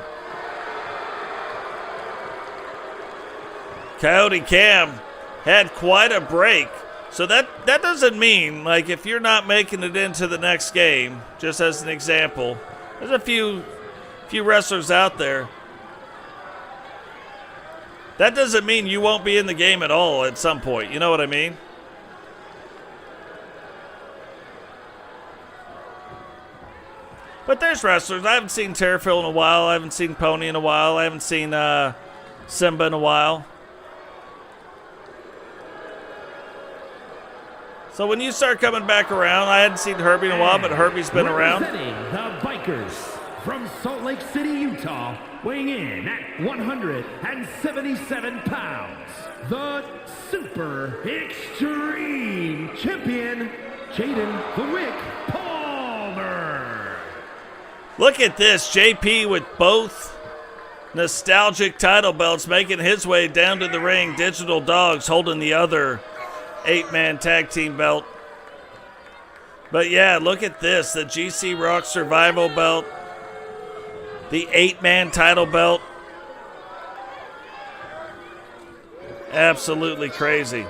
Coyote Cam had quite a break. So that doesn't mean, like, if you're not making it into the next game, just as an example, there's a few wrestlers out there. That doesn't mean you won't be in the game at all at some point. You know what I mean? But there's wrestlers. I haven't seen Tierfel in a while. I haven't seen Pony in a while. I haven't seen Simba in a while. So when you start coming back around, I hadn't seen Herbie in a while, but Herbie's been around. Representing the Bikers from Salt Lake City, Utah, weighing in at 177 pounds, the Super Extreme Champion, Jaden the Wick Palmer. Look at this, JP with both nostalgic title belts making his way down to the ring. Digital Dogs holding the other 8-man tag team belt. But yeah, look at this, the GC Rock Survival belt, the 8-man title belt. Absolutely crazy.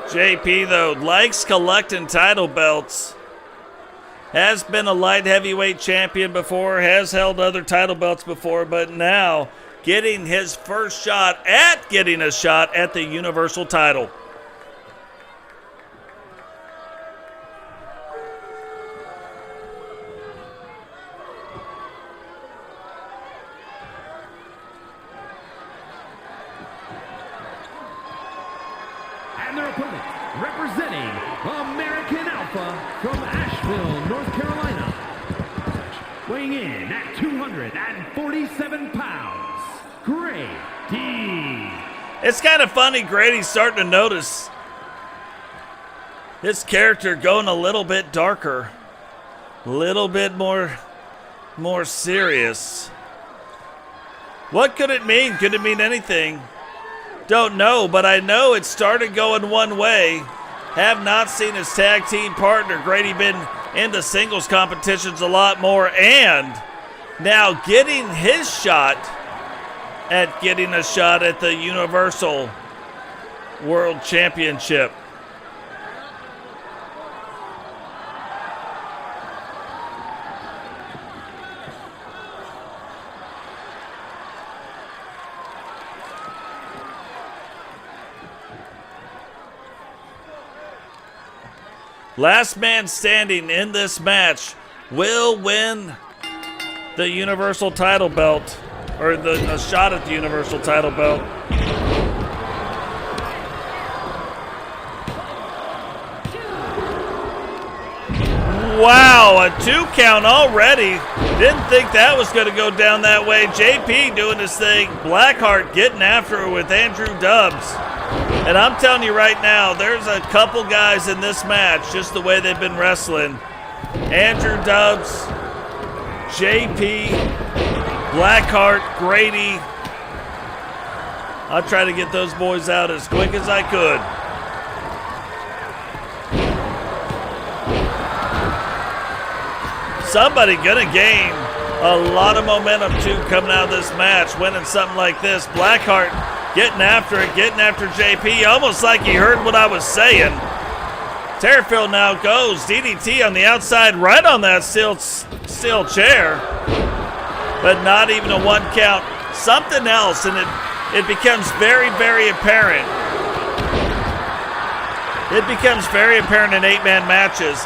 JP, though, likes collecting title belts. Has been a light heavyweight champion before, has held other title belts before, but now getting his first shot at getting a shot at the Universal title. And their opponent, representing American Alpha from Asheville, North Carolina, weighing in at 247 pounds, Grady. It's kind of funny, Grady's starting to notice his character going a little bit darker, a little bit more more serious. What could it mean? Could it mean anything? Don't know, but I know it started going one way. Have not seen his tag team partner, Grady, been into singles competitions a lot more, and now getting his shot at getting a shot at the Universal World Championship. Last man standing in this match will win the Universal title belt, or a shot at the Universal title belt. Wow, a 2 count already. Didn't think that was going to go down that way. JP doing his thing. Blackheart getting after it with Andrew Dubs. And I'm telling you right now, there's a couple guys in this match, just the way they've been wrestling. Andrew Dubs, JP, Blackheart, Grady. I'll try to get those boys out as quick as I could. Somebody gonna gain a lot of momentum too coming out of this match, winning something like this. Blackheart getting after it, getting after JP, almost like he heard what I was saying. Tierfel now goes, DDT on the outside, right on that steel chair, but not even a 1 count. Something else, and it becomes very, very apparent. It becomes very apparent in 8-man matches.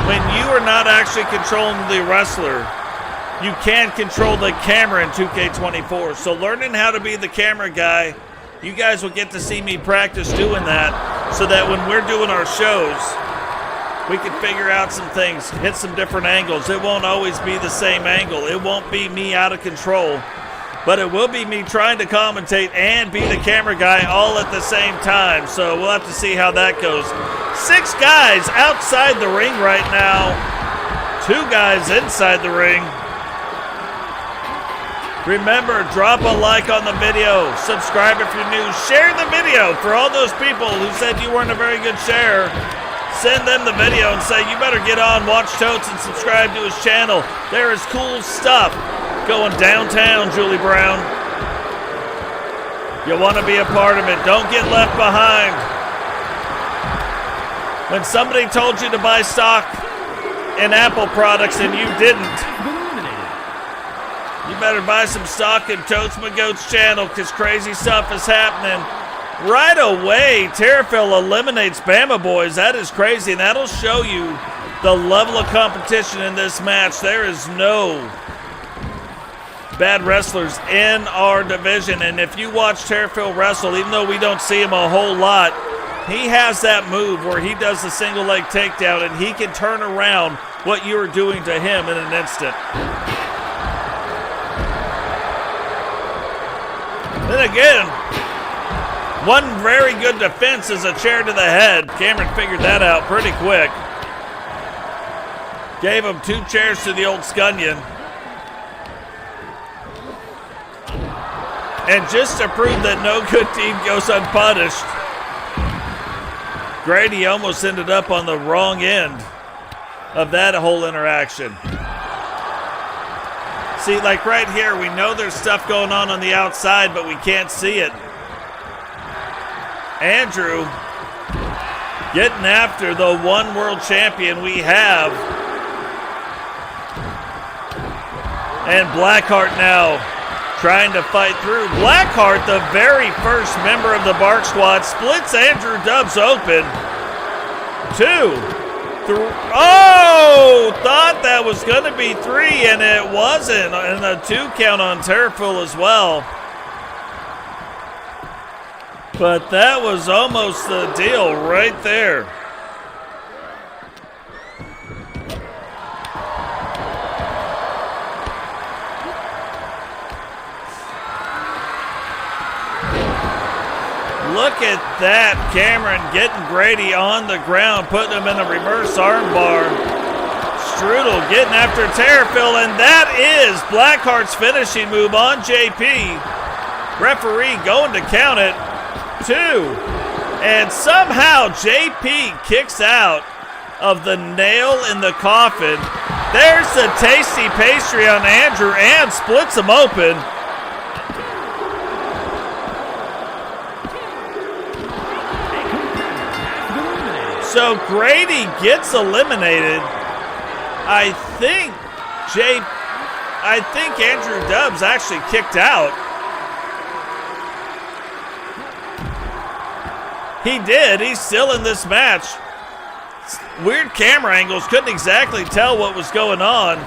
When you are not actually controlling the wrestler, you can control the camera in 2K24. So learning how to be the camera guy, you guys will get to see me practice doing that, so that when we're doing our shows, we can figure out some things, hit some different angles. It won't always be the same angle. It won't be me out of control, but it will be me trying to commentate and be the camera guy all at the same time. So we'll have to see how that goes. 6 guys outside the ring right now. 2 guys inside the ring. Remember, drop a like on the video. Subscribe if you're new. Share the video for all those people who said you weren't a very good sharer. Send them the video and say, you better get on, watch Totes, and subscribe to his channel. There is cool stuff going downtown, Julie Brown. You want to be a part of it. Don't get left behind. When somebody told you to buy stock in Apple products and you didn't, you better buy some stock in Totes McGoat's channel, because crazy stuff is happening. Right away, Tierfel eliminates Bama Boys. That is crazy, and that'll show you the level of competition in this match. There is no bad wrestlers in our division, and if you watch Tierfel wrestle, even though we don't see him a whole lot, he has that move where he does the single leg takedown, and he can turn around what you're doing to him in an instant. Then again, one very good defense is a chair to the head. Cameron figured that out pretty quick. Gave him 2 chairs to the old scunion. And just to prove that no good team goes unpunished, Grady almost ended up on the wrong end of that whole interaction. See, like right here, we know there's stuff going on the outside, but we can't see it. Andrew getting after the one world champion we have. And Blackheart now trying to fight through. Blackheart, the very first member of the Bark Squad, splits Andrew Dubs open. 2, 3. Oh, thought that was going to be 3, and it wasn't. And a 2 count on Tierfel as well. But that was almost the deal right there. Look at that, Cameron getting Grady on the ground, putting him in a reverse armbar. Strudel getting after Tierfel, and that is Blackheart's finishing move on JP. Referee going to count it. 2. And somehow JP kicks out of the nail in the coffin. There's the tasty pastry on Andrew and splits him open. So Grady gets eliminated. I think Andrew Dubs actually kicked out. He did. He's still in this match. Weird camera angles. Couldn't exactly tell what was going on.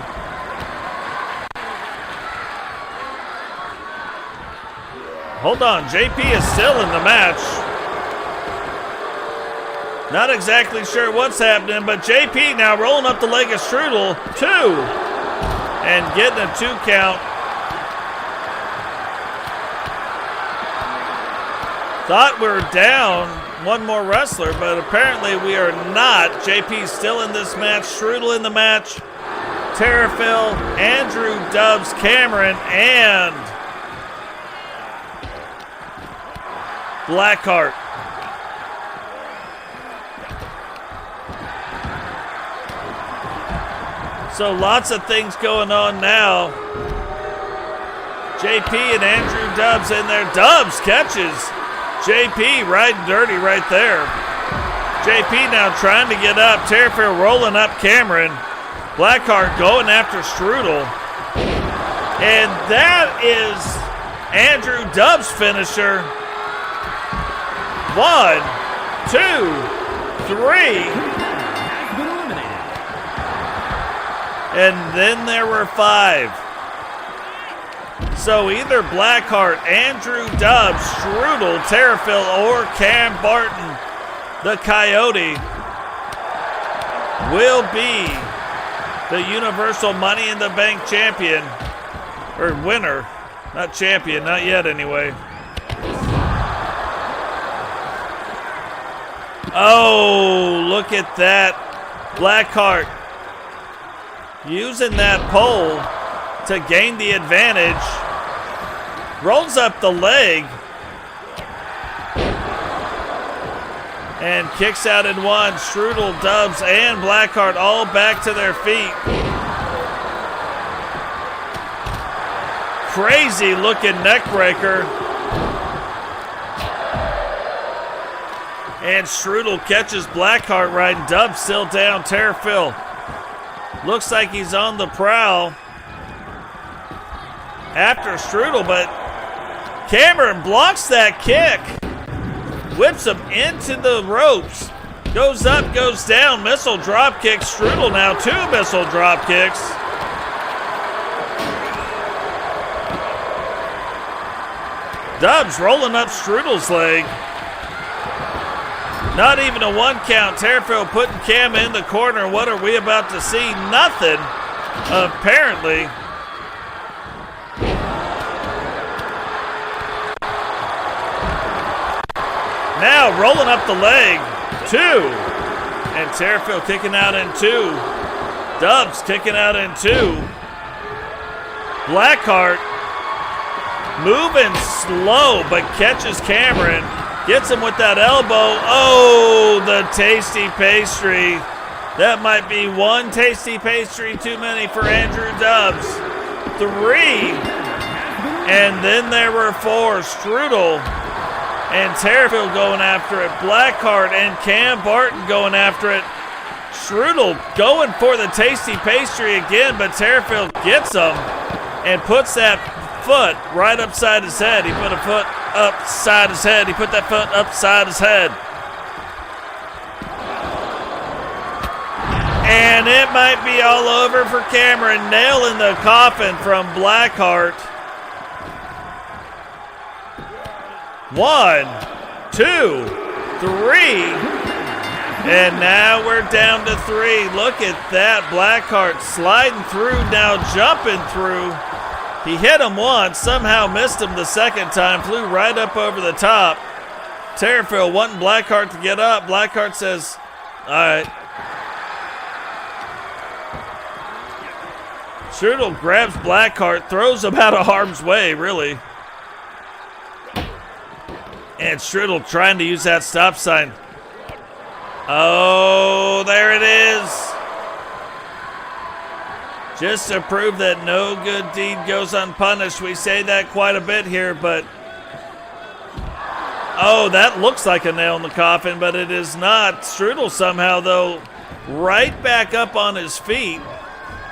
Hold on. JP is still in the match. Not exactly sure what's happening, but JP now rolling up the leg of Strudel. 2. And getting a 2 count. Thought we were down one more wrestler, but apparently we are not. JP's still in this match. Strudel in the match. Tierfel, Andrew Dubs, Cameron, and Blackheart. So lots of things going on now. JP and Andrew Dubs in there. Dubs catches JP riding dirty right there. JP now trying to get up. Tierfel rolling up Cameron. Blackheart going after Strudel. And that is Andrew Dubs' finisher. 1, 2, 3. And then there were 5. So either Blackheart, Andrew Dubs, Strudel, Tierfel, or Cam Barton, the Coyote, will be the Universal Money in the Bank champion. Or winner. Not champion, not yet anyway. Oh, look at that. Blackheart using that pole to gain the advantage. Rolls up the leg. And kicks out in 1. Strudel, Dubs, and Blackheart all back to their feet. Crazy looking neck breaker. And Strudel catches Blackheart riding. Dubs still down. Tierfel looks like he's on the prowl after Strudel, but Cameron blocks that kick. Whips him into the ropes. Goes up, goes down. Missile drop kick. Strudel now 2 missile drop kicks. Dubs rolling up Strudel's leg. Not even a 1 count. Tierfel putting Cam in the corner. What are we about to see? Nothing, apparently. Now rolling up the leg. 2. And Tierfel kicking out in 2. Dubs kicking out in 2. Blackheart moving slow, but catches Cameron. Gets him with that elbow. Oh, the tasty pastry. That might be 1 tasty pastry too many for Andrew Dubs. 3. And then there were 4. Strudel and Tierfel going after it. Blackheart and Cam Barton going after it. Strudel going for the tasty pastry again, but Tierfel gets him and puts that foot right upside his head. He put a foot upside his head. He put that foot upside his head. And it might be all over for Cameron. Nail in the coffin from Blackheart. 1, 2, 3. And now we're down to 3. Look at that. Blackheart sliding through, now jumping through. He hit him once, somehow missed him the second time, flew right up over the top. Tierfel wanting Blackheart to get up. Blackheart says, all right. Strudel grabs Blackheart, throws him out of harm's way, really. And Strudel trying to use that stop sign. Oh, there it is. Just to prove that no good deed goes unpunished. We say that quite a bit here, but... Oh, that looks like a nail in the coffin, but it is not. Strudel somehow, though, right back up on his feet.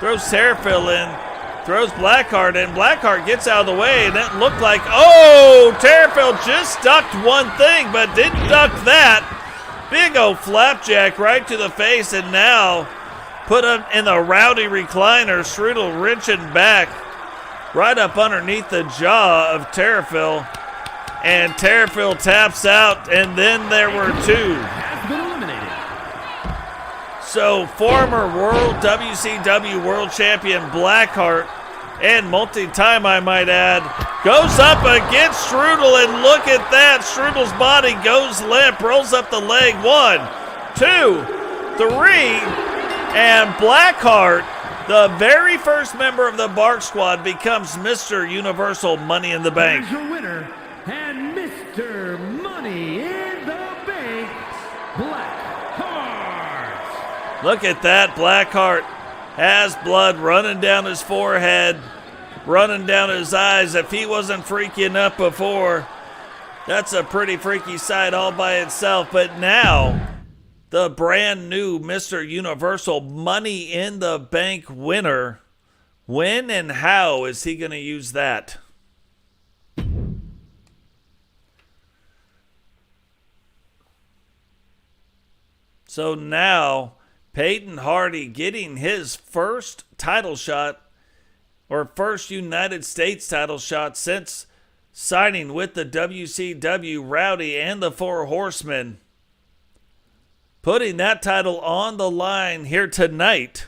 Throws Tierfel in, throws Blackheart in. Blackheart gets out of the way, and it looked like, oh, Tierfel just ducked one thing, but didn't duck that. Big old flapjack right to the face, and now put him in the Rowdy recliner. Strudel wrenching back right up underneath the jaw of Tierfel. And Tierfel taps out, and then there were two. So former World WCW World Champion Blackheart, and multi-time I might add, goes up against Strudel, and look at that. Strudel's body goes limp, rolls up the leg. 1, 2, 3, and Blackheart, the very first member of the Bark Squad, becomes Mr. Universal Money in the Bank. Here's your winner and Mr. Money in the Bank, Blackheart. Look at that. Blackheart has blood running down his forehead, running down his eyes. If he wasn't freaky enough before, that's a pretty freaky sight all by itself. But now, the brand new Mr. Universal Money in the Bank winner, when and how is he going to use that? So now, Paden Hardy getting his first title shot, or first United States title shot since signing with the WCW, Rowdy and the Four Horsemen. Putting that title on the line here tonight.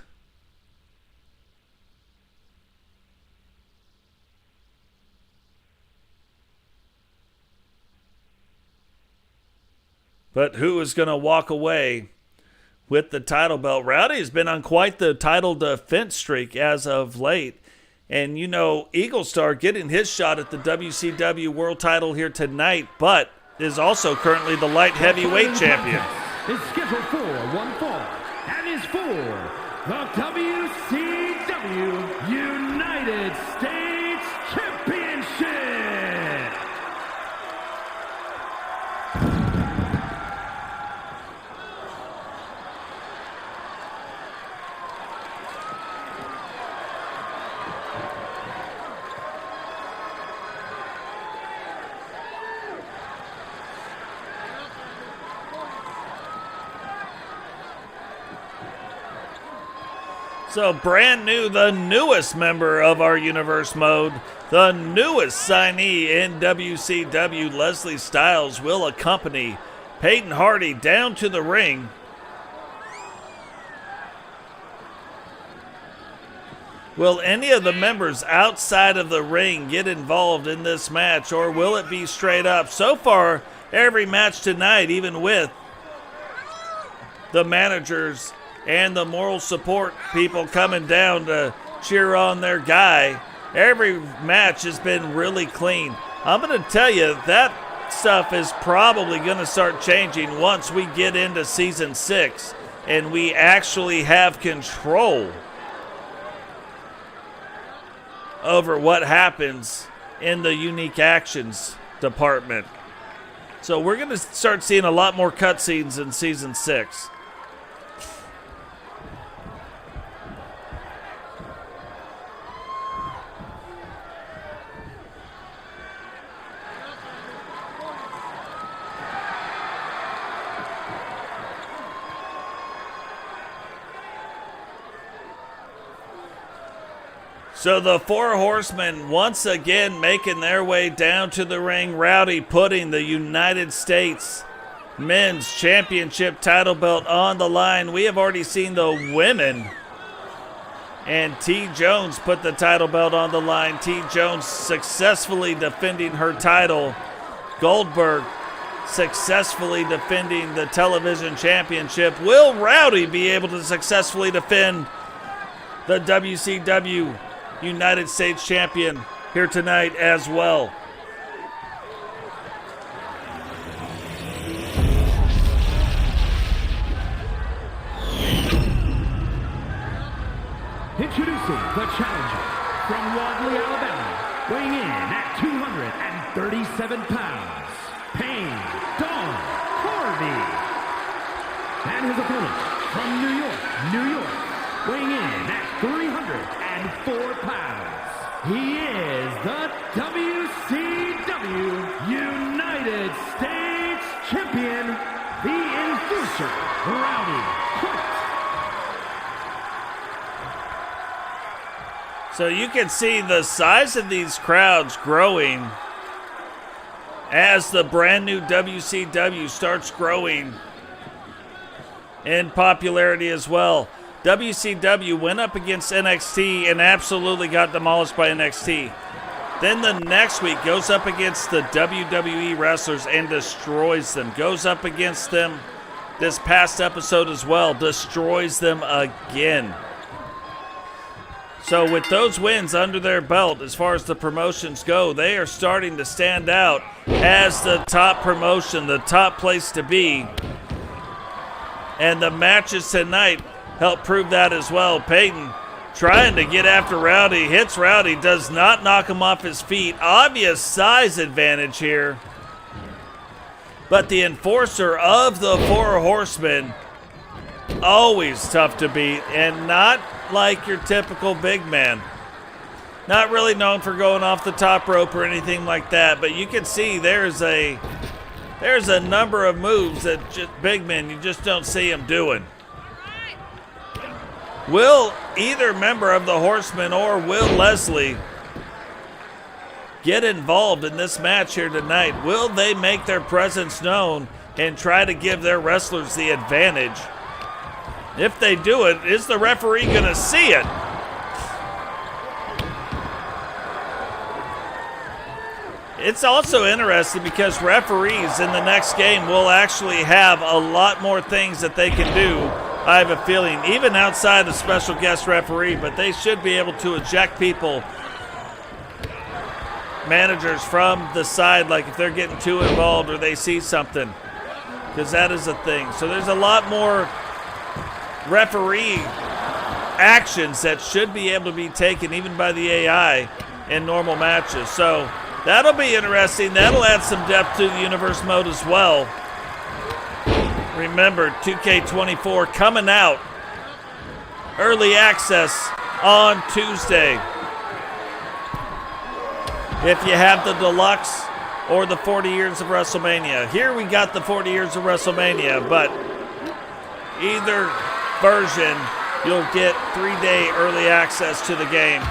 But who is going to walk away with the title belt? Rowdy has been on quite the title defense streak as of late. And you know, Eagle Star getting his shot at the WCW World title here tonight, but is also currently the light heavyweight champion. Is scheduled for one fall, and is for the WCW United States Championship. So brand new, the newest member of our universe mode, the newest signee in WCW, Leslie Styles, will accompany Paden Hardy down to the ring. Will any of the members outside of the ring get involved in this match, or will it be straight up? So far, every match tonight, even with the managers and the moral support people coming down to cheer on their guy, every match has been really clean. I'm going to tell you, that stuff is probably going to start changing once we get into Season 6 and we actually have control over what happens in the unique actions department. So we're going to start seeing a lot more cutscenes in Season 6. So the Four Horsemen once again making their way down to the ring. Rowdy putting the United States Men's Championship title belt on the line. We have already seen the women. And TJones put the title belt on the line. TJones successfully defending her title. Goldberg successfully defending the television championship. Will Rowdy be able to successfully defend the WCW United States champion here tonight as well. Introducing the challenger from Wadley, Alabama, weighing in at 237 pounds, Paden Harvey. And his opponent from New York, weighing in at 304 pounds. He is the WCW United States Champion, the Enforcer, Rowdy Hart. So you can see the size of these crowds growing as the brand new WCW starts growing in popularity as well. WCW went up against NXT and absolutely got demolished by NXT. Then the next week goes up against the WWE wrestlers and destroys them. Goes up against them this past episode as well, destroys them again. So with those wins under their belt, as far as the promotions go, they are starting to stand out as the top promotion, the top place to be. And the matches tonight help prove that as well. Paden trying to get after Rowdy, hits Rowdy, does not knock him off his feet. Obvious size advantage here. But the enforcer of the Four Horsemen, always tough to beat, and not like your typical big man. Not really known for going off the top rope or anything like that, but you can see there's a number of moves that just big men, you just don't see him doing. Will either member of the Horsemen or Will Leslie get involved in this match here tonight? Will they make their presence known and try to give their wrestlers the advantage? If they do it, is the referee going to see it? It's also interesting because referees in the next game will actually have a lot more things that they can do, I have a feeling, even outside of special guest referee, but they should be able to eject people, managers, from the side, like if they're getting too involved or they see something, because that is a thing. So there's a lot more referee actions that should be able to be taken even by the AI in normal matches. So that'll be interesting. That'll add some depth to the universe mode as well. Remember, 2K24 coming out. Early access on Tuesday. If you have the Deluxe or the 40 Years of WrestleMania. Here we got the 40 Years of WrestleMania, but either version, you'll get 3-day early access to the game.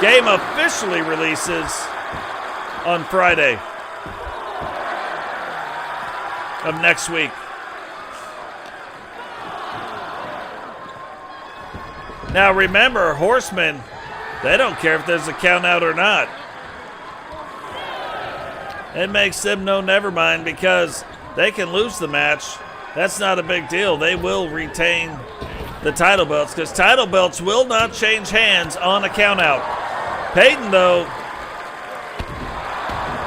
Game officially releases on Friday of next week. Now remember, Horsemen, they don't care if there's a count out or not. It makes them no never mind because they can lose the match. That's not a big deal. They will retain the title belts because title belts will not change hands on a countout. Paden, though,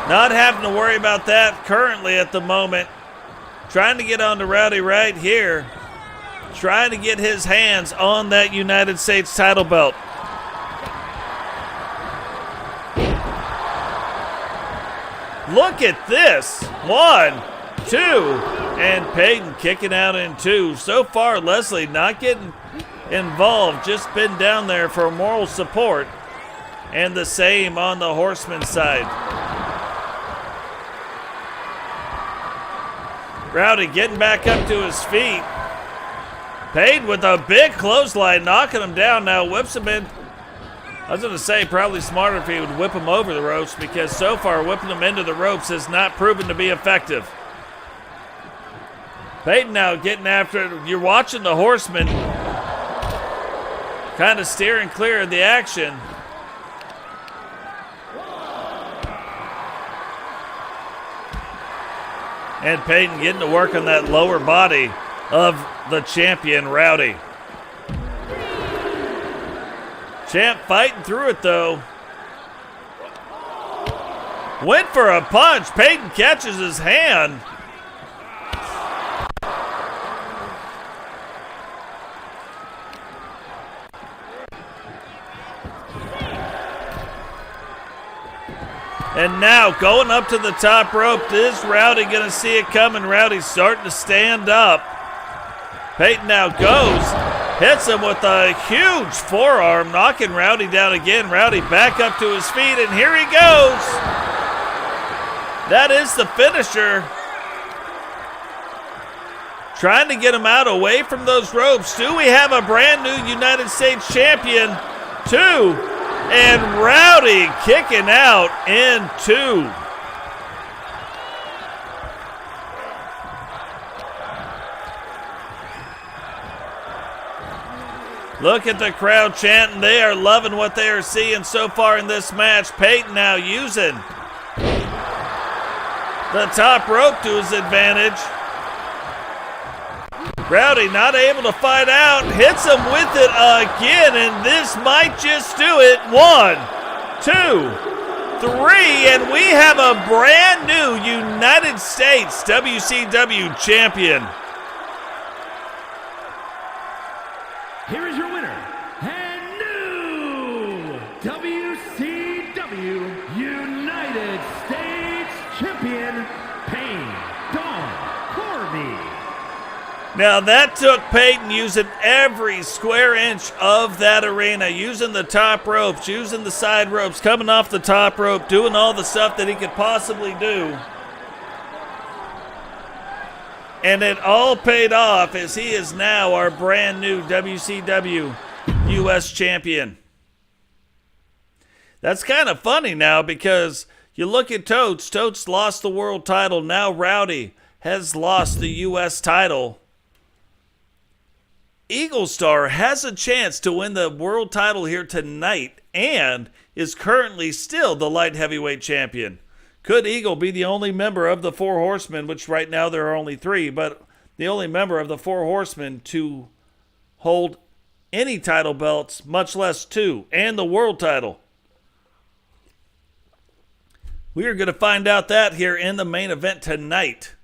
not having to worry about that currently at the moment. Trying to get on to Rowdy right here. Trying to get his hands on that United States title belt. Look at this. 1, 2, and Paden kicking out in 2. So far, Leslie not getting involved, just been down there for moral support. And the same on the Horseman side. Rowdy getting back up to his feet. Paden with a big clothesline, knocking him down now, whips him in. I was going to say, probably smarter if he would whip him over the ropes, because so far whipping him into the ropes has not proven to be effective. Paden now getting after it. You're watching the Horsemen kind of steering clear of the action. And Paden getting to work on that lower body of the champion, Rowdy. Champ fighting through it, though. Went for a punch. Paden catches his hand. And now going up to the top rope. Is Rowdy going to see it coming? Rowdy's starting to stand up. Paden now goes. Hits him with a huge forearm, knocking Rowdy down again. Rowdy back up to his feet, and here he goes. That is the finisher. Trying to get him out away from those ropes. Do we have a brand new United States champion? 2. And Rowdy kicking out in 2. Look at the crowd chanting. They are loving what they are seeing so far in this match. Paden now using the top rope to his advantage. Rowdy not able to fight out. Hits him with it again, and this might just do it. 1, 2, 3, and we have a brand new United States WCW champion. Here is your winner, and new WCW United States champion, Paden. Now that took Paden using every square inch of that arena, using the top ropes, using the side ropes, coming off the top rope, doing all the stuff that he could possibly do. And it all paid off as he is now our brand new WCW US champion. That's kind of funny now because you look at Totes. Totes lost the world title. Now Rowdy has lost the US title. Eagle Star has a chance to win the world title here tonight and is currently still the light heavyweight champion. Could Eagle be the only member of the Four Horsemen, which right now there are only 3, but the only member of the Four Horsemen to hold any title belts, much less 2, and the world title? We are going to find out that here in the main event tonight.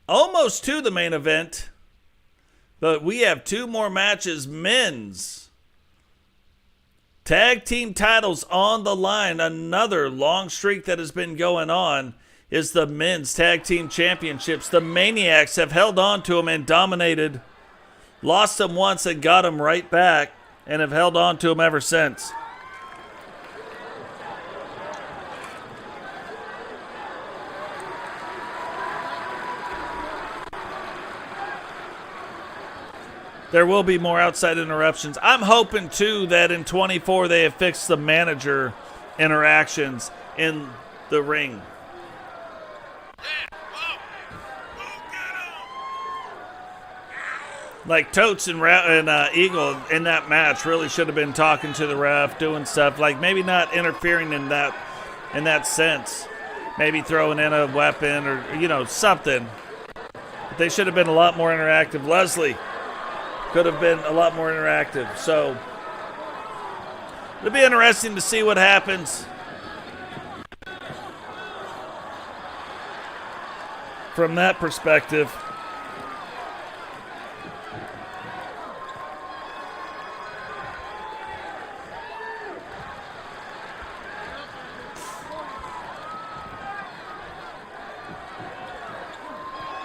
Almost to the main event. But we have 2 more matches. Men's tag team titles on the line. Another long streak that has been going on is the men's tag team championships. The Maniacs have held on to them and dominated. Lost them once and got them right back and have held on to them ever since. There will be more outside interruptions. I'm hoping, too, that in 24 they have fixed the manager interactions in the ring. Like Totes and Eagle in that match really should have been talking to the ref, doing stuff like maybe not interfering in that sense. Maybe throwing in a weapon or, something. But they should have been a lot more interactive. Leslie could have been a lot more interactive. So it'll be interesting to see what happens from that perspective.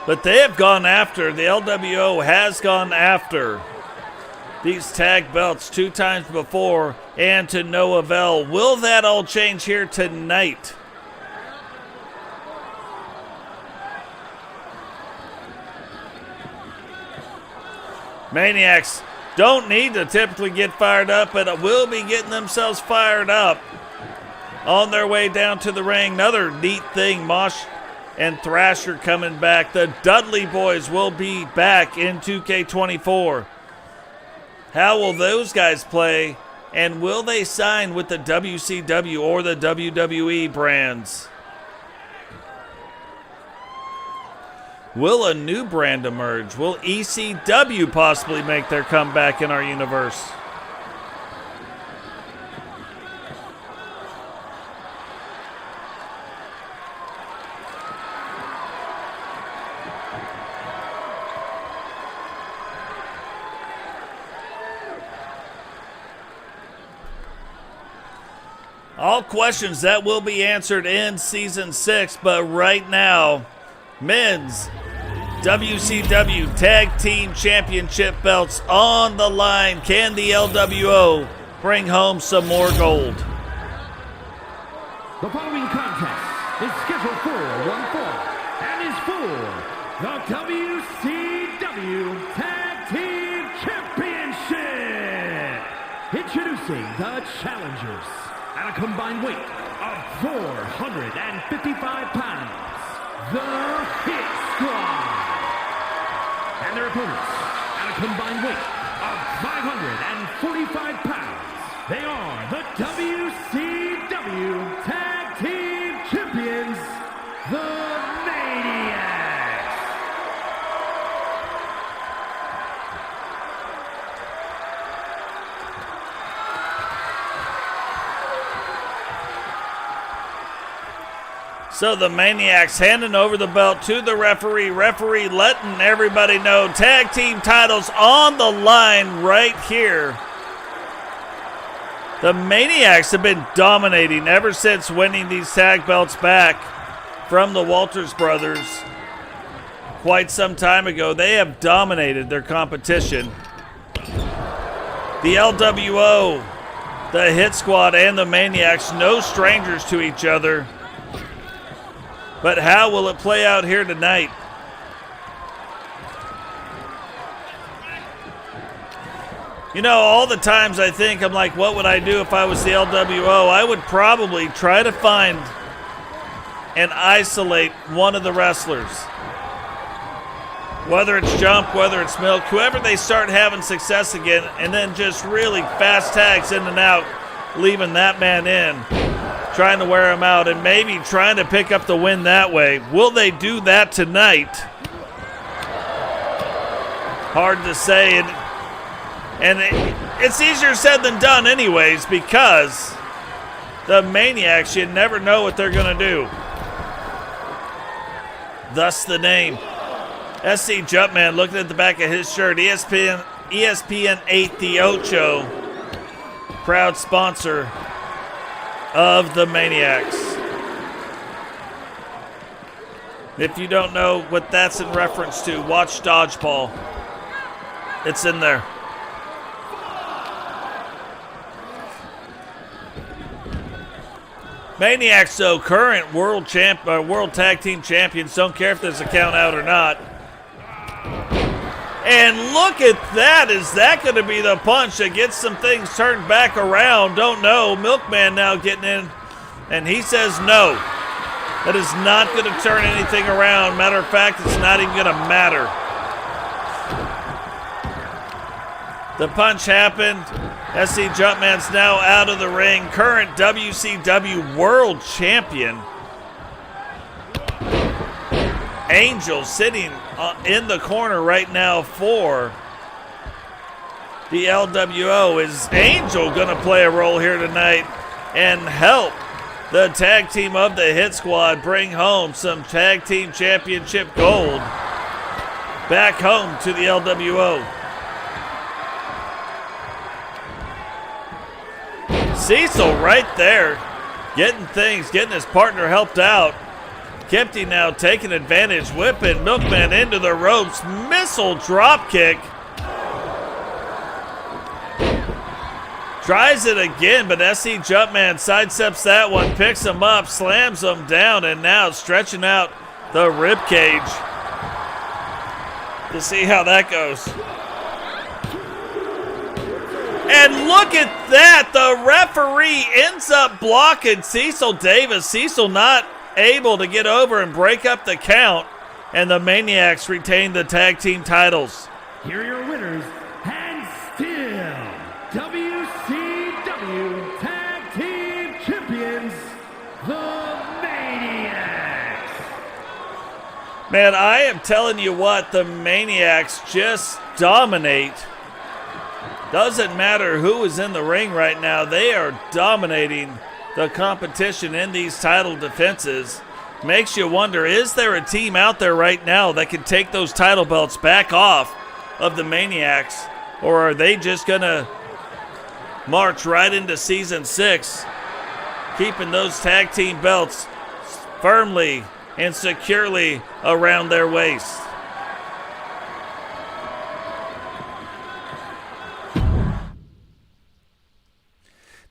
But they have gone after, the LWO has gone after these tag belts 2 times before and to no avail. Will that all change here tonight? Maniacs don't need to typically get fired up, but will be getting themselves fired up on their way down to the ring. Another neat thing, Mosh and Thrasher coming back. The Dudley Boys will be back in 2K24. How will those guys play? And will they sign with the WCW or the WWE brands? Will a new brand emerge? Will ECW possibly make their comeback in our universe? All questions that will be answered in Season 6, but right now, men's WCW Tag Team Championship belts on the line. Can the LWO bring home some more gold? The following contest is scheduled for one fall and is for the WCW Tag Team Championship. Introducing the challengers at a combined weight of 455 pounds, the Hit Squad. And their opponents at a combined weight of 545 pounds. They are the WCW Tag Team Champions, the Maniacs. So the Maniacs handing over the belt to the referee. Referee letting everybody know tag team titles on the line right here. The Maniacs have been dominating ever since winning these tag belts back from the Walters brothers quite some time ago. They have dominated their competition. The LWO, the Hit Squad, and the Maniacs, no strangers to each other. But how will it play out here tonight? You know, all the times I think, I'm like, what would I do if I was the LWO? I would probably try to find and isolate one of the wrestlers. Whether it's Jump, whether it's Milk, whoever they start having success again, and then just really fast tags in and out, leaving that man in, trying to wear him out, and maybe trying to pick up the win that way. Will they do that tonight? Hard to say, and it's easier said than done anyways, because the Maniacs, you never know what they're going to do. Thus the name. SC Jumpman looking at the back of his shirt. ESPN 8 The Ocho, proud sponsor of the Maniacs. If you don't know what that's in reference to, watch Dodgeball. It's in there. Maniacs, though, current world tag team champions. Don't care if there's a count out or not. And look at that. Is that going to be the punch that gets some things turned back around? Don't know. Milkman now getting in, and he says no. That is not going to turn anything around. Matter of fact, it's not even going to matter. The punch happened. SC Jumpman's now out of the ring. Current WCW World Champion. Angel sitting in the corner right now for the LWO. Is Angel going to play a role here tonight and help the tag team of the Hit Squad bring home some tag team championship gold back home to the LWO? Cecil right there, getting his partner helped out. Kempty now taking advantage, whipping Milkman into the ropes. Missile drop kick. Tries it again, but SC Jumpman sidesteps that one, picks him up, slams him down, and now stretching out the rib cage to see how that goes. And look at that. The referee ends up blocking Cecil Davis. Cecil not able to get over and break up the count. And the Maniacs retain the tag team titles. Here are your winners, and still WCW Tag Team Champions, the Maniacs. Man, I am telling you what, the Maniacs just dominate. Doesn't matter who is in the ring right now. They are dominating the competition in these title defenses. Makes you wonder, is there a team out there right now that can take those title belts back off of the Maniacs? Or are they just going to march right into Season 6 keeping those tag team belts firmly and securely around their waist.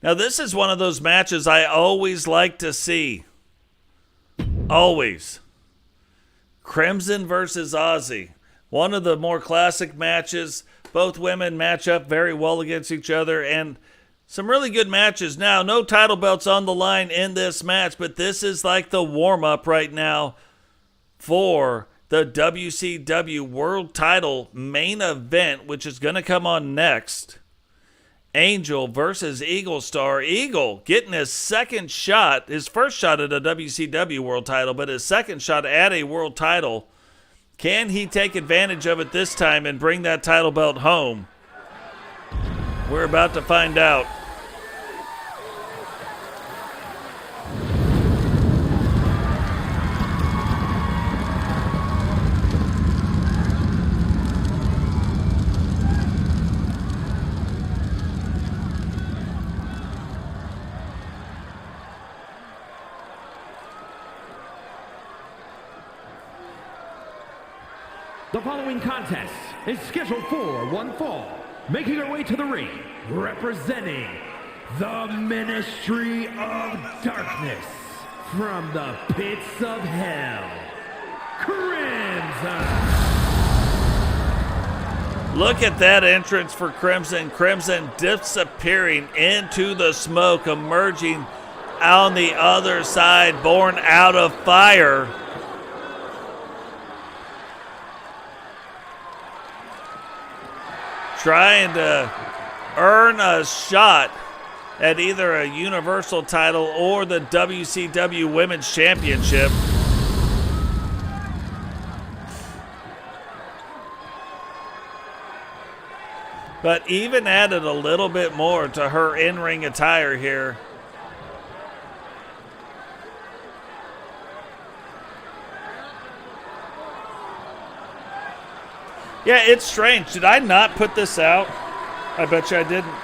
Now, this is one of those matches I always like to see. Always. Crimson versus Ozzy. One of the more classic matches. Both women match up very well against each other, and some really good matches. Now, no title belts on the line in this match, but this is like the warm-up right now for the WCW World Title main event, which is going to come on next. Angel versus Eagle Star. Eagle getting his second shot, his first shot at a WCW World Title, but his second shot at a World Title. Can he take advantage of it this time and bring that title belt home? We're about to find out. The following contest is scheduled for one fall. Making her way to the ring, representing the Ministry of Darkness from the pits of hell, Crimson. Look at that entrance for Crimson. Crimson disappearing into the smoke, emerging on the other side, born out of fire. Trying to earn a shot at either a Universal title or the WCW Women's Championship. But even added a little bit more to her in-ring attire here. Yeah, it's strange. Did I not put this out? I bet you I didn't.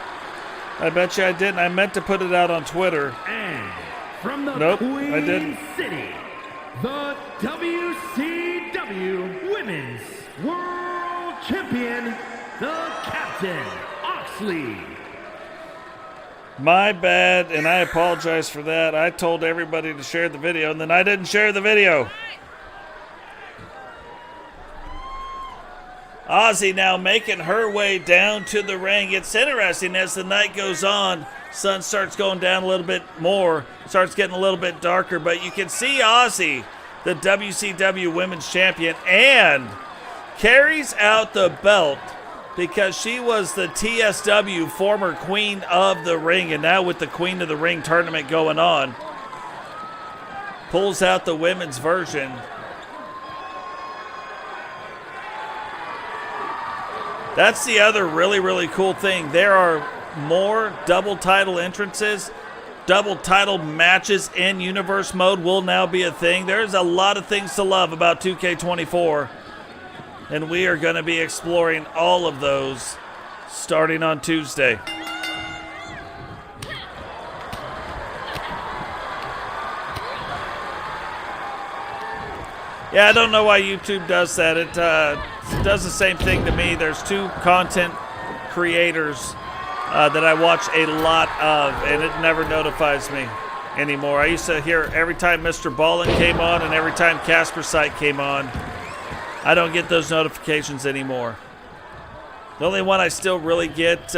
I bet you I didn't. I meant to put it out on Twitter. And from the Queen I didn't. City, the WCW Women's World Champion, the Captain Oxley. My bad, and I apologize for that. I told everybody to share the video, and then I didn't share the video. Ozzy now making her way down to the ring. It's interesting as the night goes on. Sun starts going down a little bit more. Starts getting a little bit darker. But you can see Ozzy, the WCW Women's Champion, and carries out the belt because she was the TSW former Queen of the Ring. And now with the Queen of the Ring tournament going on, pulls out the women's version. That's the other really, really cool thing. There are more double title entrances. Double title matches in Universe mode will now be a thing. There's a lot of things to love about 2K24. And we are going to be exploring all of those starting on Tuesday. Yeah, I don't know why YouTube does that. It does the same thing to me. There's two content creators that I watch a lot of, and it never notifies me anymore. I used to hear every time Mr. Ballin came on and every time Casper Sight came on. I don't get those notifications anymore. The only one I still really get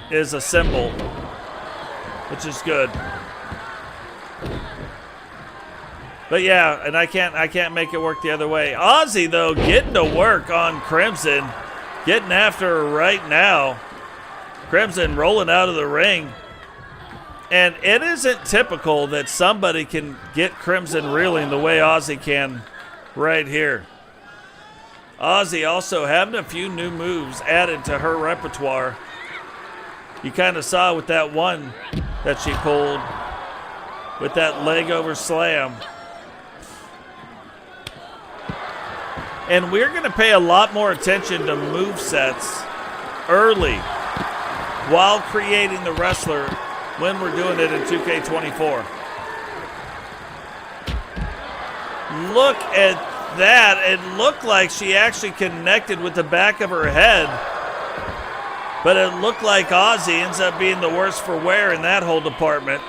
is a symbol, which is good. But yeah, and I can't make it work the other way. Ozzy, though, getting to work on Crimson. Getting after her right now. Crimson rolling out of the ring. And it isn't typical that somebody can get Crimson reeling the way Ozzy can right here. Ozzy also having a few new moves added to her repertoire. You kind of saw with that one that she pulled with that leg over slam. And we're going to pay a lot more attention to movesets early while creating the wrestler when we're doing it in 2K24. Look at that. It looked like she actually connected with the back of her head. But it looked like Ozzy ends up being the worst for wear in that whole department.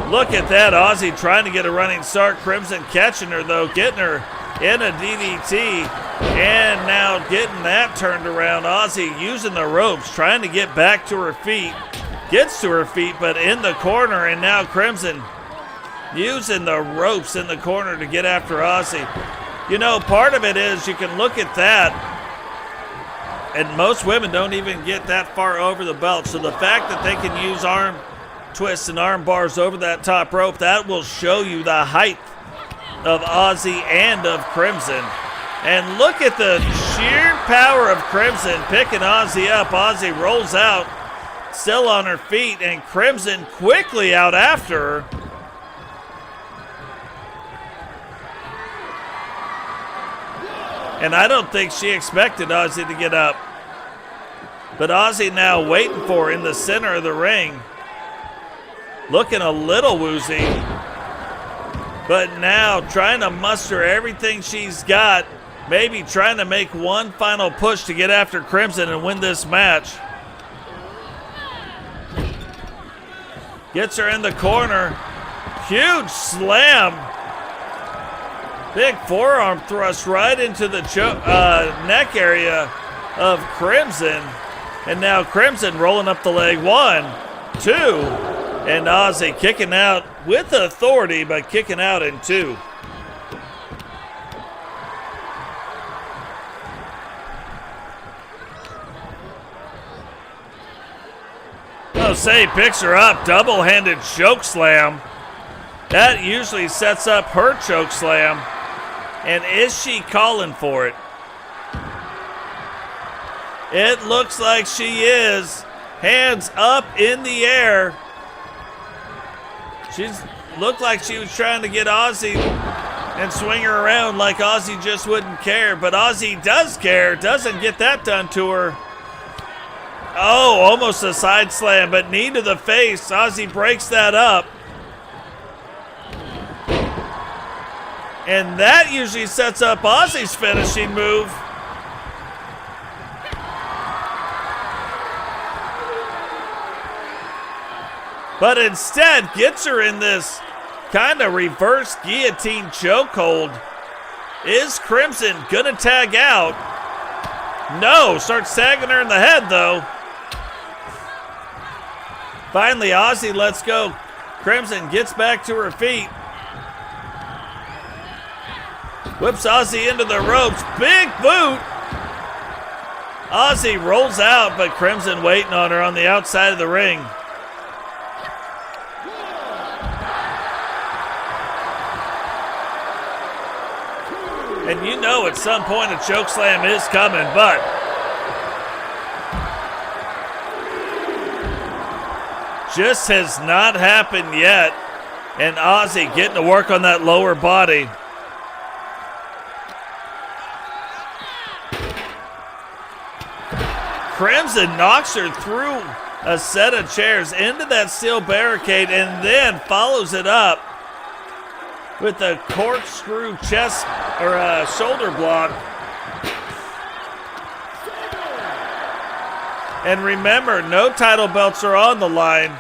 Look at that, Ozzy trying to get a running start. Crimson catching her, though, getting her in a DDT. And now getting that turned around. Ozzy using the ropes, trying to get back to her feet. Gets to her feet, but in the corner. And now Crimson using the ropes in the corner to get after Ozzy. You know, part of it is you can look at that, and most women don't even get that far over the belt. So the fact that they can use arm twists and arm bars over that top rope, that will show you the height of Ozzy and of Crimson. And look at the sheer power of Crimson picking Ozzy up. Ozzy rolls out, still on her feet, and Crimson quickly out after her. And I don't think she expected Ozzy to get up. But Ozzy now waiting for her in the center of the ring. Looking a little woozy. But now trying to muster everything she's got. Maybe trying to make one final push to get after Crimson and win this match. Gets her in the corner. Huge slam. Big forearm thrust right into the neck area of Crimson. And now Crimson rolling up the leg. 1, 2. And Ozzy kicking out with authority, but kicking out in 2. Jose picks her up, double-handed choke slam. That usually sets up her choke slam. And is she calling for it? It looks like she is. Hands up in the air. She's looked like she was trying to get Ozzy and swing her around like Ozzy just wouldn't care. But Ozzy does care. Doesn't get that done to her. Oh, almost a side slam, but knee to the face. Ozzy breaks that up. And that usually sets up Ozzy's finishing move. But instead gets her in this kind of reverse guillotine chokehold. Is Crimson gonna tag out? No, starts tagging her in the head though. Finally, Ozzy lets go. Crimson gets back to her feet. Whips Ozzy into the ropes. Big boot. Ozzy rolls out, but Crimson waiting on her on the outside of the ring. And you know at some point a chokeslam is coming, but just has not happened yet. And Ozzy getting to work on that lower body. Crimson knocks her through a set of chairs into that steel barricade and then follows it up with a corkscrew chest or a shoulder block. And remember, no title belts are on the line.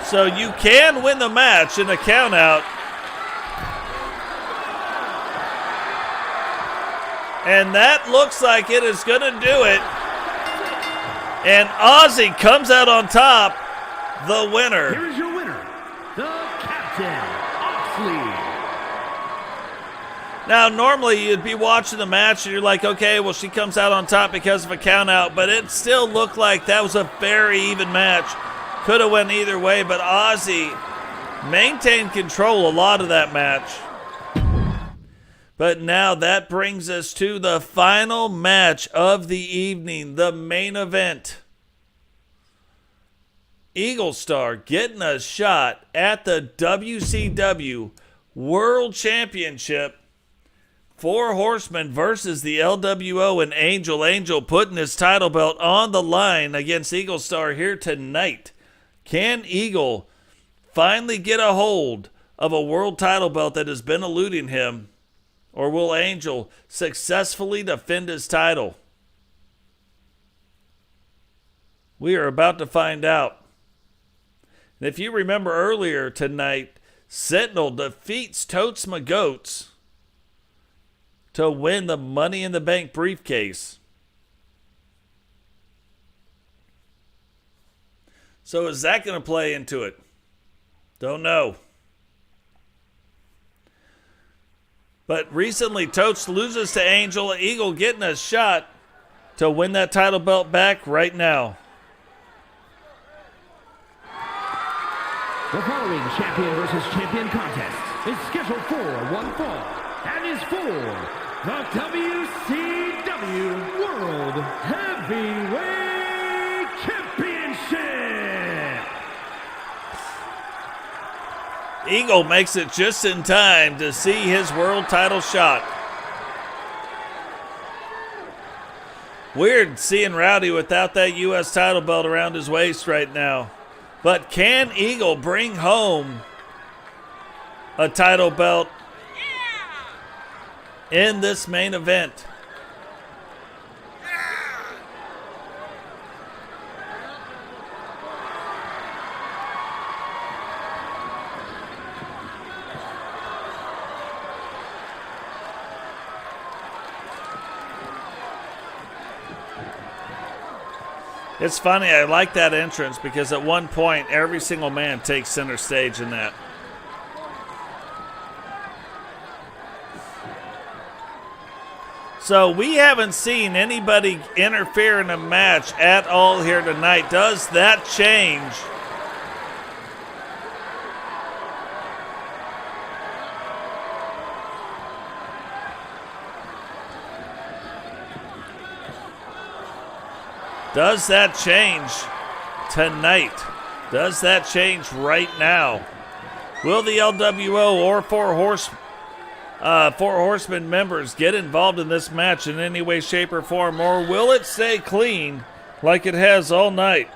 So you can win the match in a countout. And that looks like it is going to do it. And Ozzy comes out on top, the winner. Here is your winner, the Captain, Oxley. Now, normally you'd be watching the match and you're like, okay, well, she comes out on top because of a count out, but it still looked like that was a very even match. Could have went either way, but Ozzy maintained control a lot of that match. But now that brings us to the final match of the evening, the main event. Eagle Star getting a shot at the WCW World Championship. 4 Horsemen versus the LWO and Angel. Angel putting his title belt on the line against Eagle Star here tonight. Can Eagle finally get a hold of a world title belt that has been eluding him? Or will Angel successfully defend his title? We are about to find out. And if you remember earlier tonight, Sentinel defeats Totes my Goats to win the Money in the Bank briefcase. So is that going to play into it? Don't know. But recently, Totes loses to Angel. Eagle getting a shot to win that title belt back right now. The following champion versus champion contest is scheduled for one fall and is for the WCW World Heavyweight Championship. Eagle makes it just in time to see his world title shot. Weird seeing Rowdy without that U.S. title belt around his waist right now. But can Eagle bring home a title belt in this main event? It's funny, I like that entrance because at one point, every single man takes center stage in that. So we haven't seen anybody interfere in a match at all here tonight. Does that change? Does that change tonight? Does that change right now? Will the LWO or Four Horsemen members get involved in this match in any way, shape, or form? Or will it stay clean like it has all night?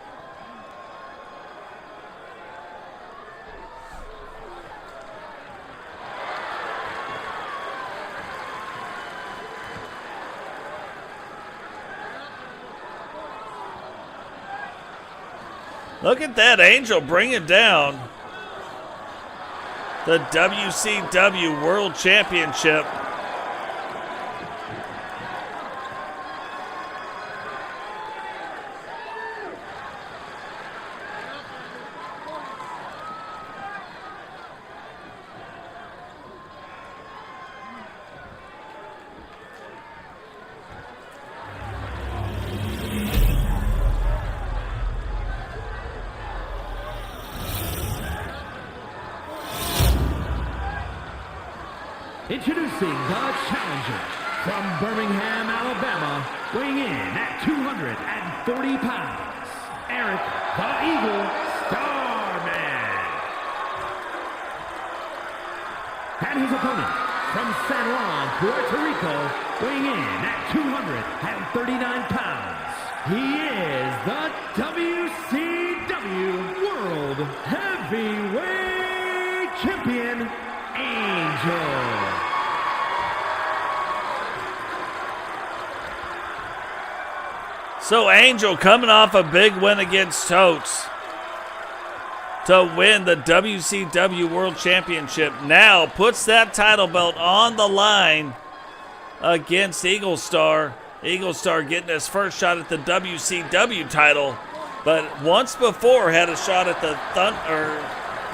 Look at that, Angel bringing down the WCW World Championship. Introducing the challenger from Birmingham, Alabama, weighing in at 240 pounds, Eric the Eagle Starman. And his opponent from San Juan, Puerto Rico, weighing in at 239 pounds, he is the WCW World Heavyweight Champion, Angel. So Angel coming off a big win against Totes to win the WCW World Championship. Now puts that title belt on the line against Eagle Star. Eagle Star getting his first shot at the WCW title, but once before had a shot at the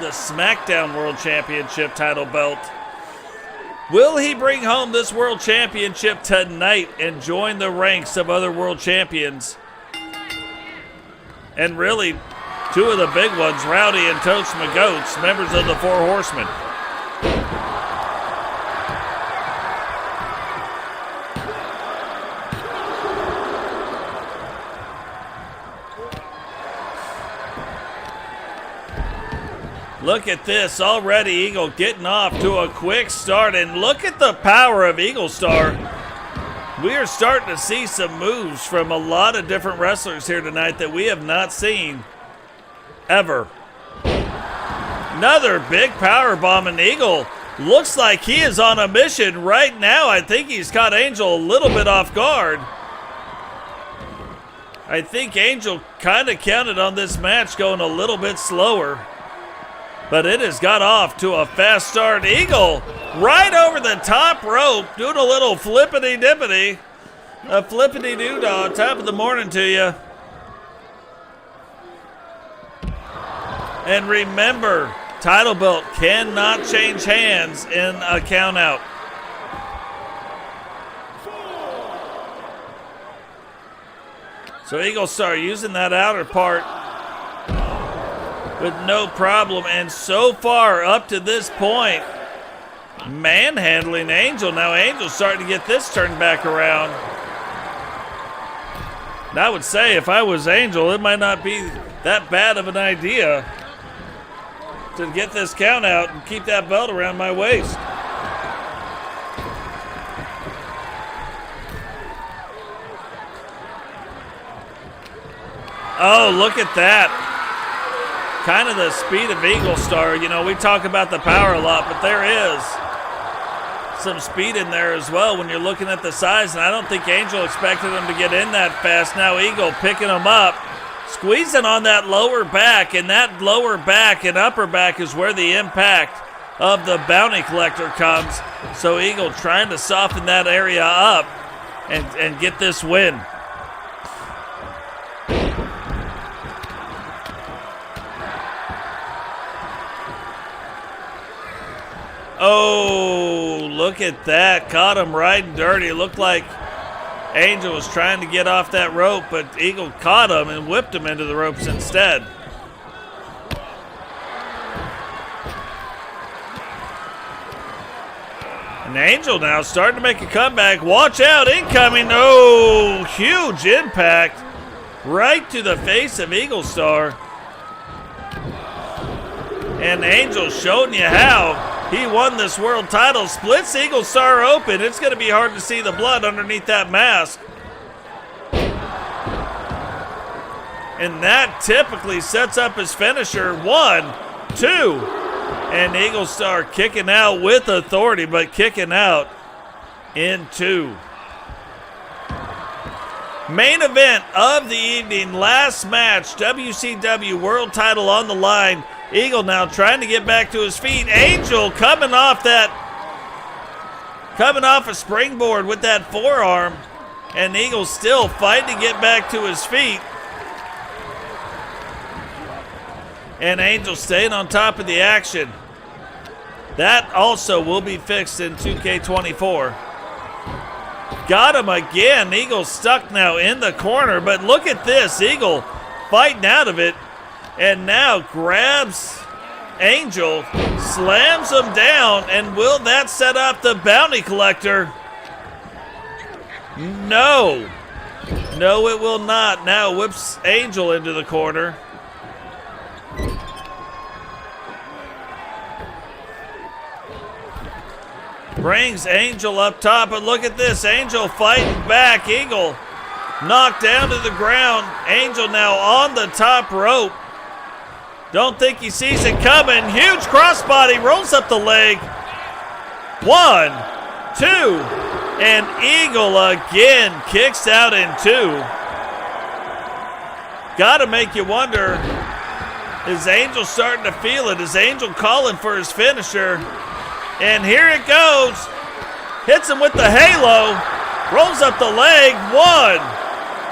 SmackDown World Championship title belt. Will he bring home this World Championship tonight and join the ranks of other world champions? And really, two of the big ones, Rowdy and Totes my Goats, members of the Four Horsemen. Look at this. Already Eagle getting off to a quick start. And look at the power of Eagle Star. We are starting to see some moves from a lot of different wrestlers here tonight that we have not seen ever. Another big power bomb, and Eagle looks like he is on a mission right now. I think he's caught Angel a little bit off guard. I think Angel kind of counted on this match going a little bit slower, but it has got off to a fast start. Eagle right over the top rope, doing a little flippity-dippity, a flippity-doo-dah. Top of the morning to you. And remember, title belt cannot change hands in a count out. So Eagle Star using that outer part with no problem. And so far up to this point, manhandling Angel. Now Angel's starting to get this turned back around. And I would say if I was Angel, it might not be that bad of an idea to get this count out and keep that belt around my waist. Oh, look at that. Kind of the speed of Eagle Star. You know, we talk about the power a lot, but there is some speed in there as well when you're looking at the size, and I don't think Angel expected him to get in that fast. Now Eagle picking him up, squeezing on that lower back, and that lower back and upper back is where the impact of the bounty collector comes. So Eagle trying to soften that area up and get this win. Oh, look at that. Caught him right and dirty. It looked like Angel was trying to get off that rope, but Eagle caught him and whipped him into the ropes instead. And Angel now starting to make a comeback. Watch out, incoming. Oh, huge impact right to the face of Eagle Star. And Angel showing you how he won this world title. Splits Eagle Star open. It's going to be hard to see the blood underneath that mask. And that typically sets up his finisher. 1, 2. And Eagle Star kicking out with authority, but kicking out in 2. Main event of the evening, last match, WCW world title on the line. Eagle now trying to get back to his feet. Angel coming off a springboard with that forearm. And Eagle still fighting to get back to his feet. And Angel staying on top of the action. That also will be fixed in 2K24. Got him again. Eagle stuck now in the corner. But look at this. Eagle fighting out of it. And now grabs Angel, slams him down, and will that set up the bounty collector? No. No, it will not. Now whips Angel into the corner. Brings Angel up top, but look at this. Angel fighting back. Eagle knocked down to the ground. Angel now on the top rope. Don't think he sees it coming. Huge crossbody, rolls up the leg. 1, 2, and Eagle again kicks out in 2. Gotta make you wonder, is Angel starting to feel it? Is Angel calling for his finisher? And here it goes. Hits him with the halo. Rolls up the leg. 1,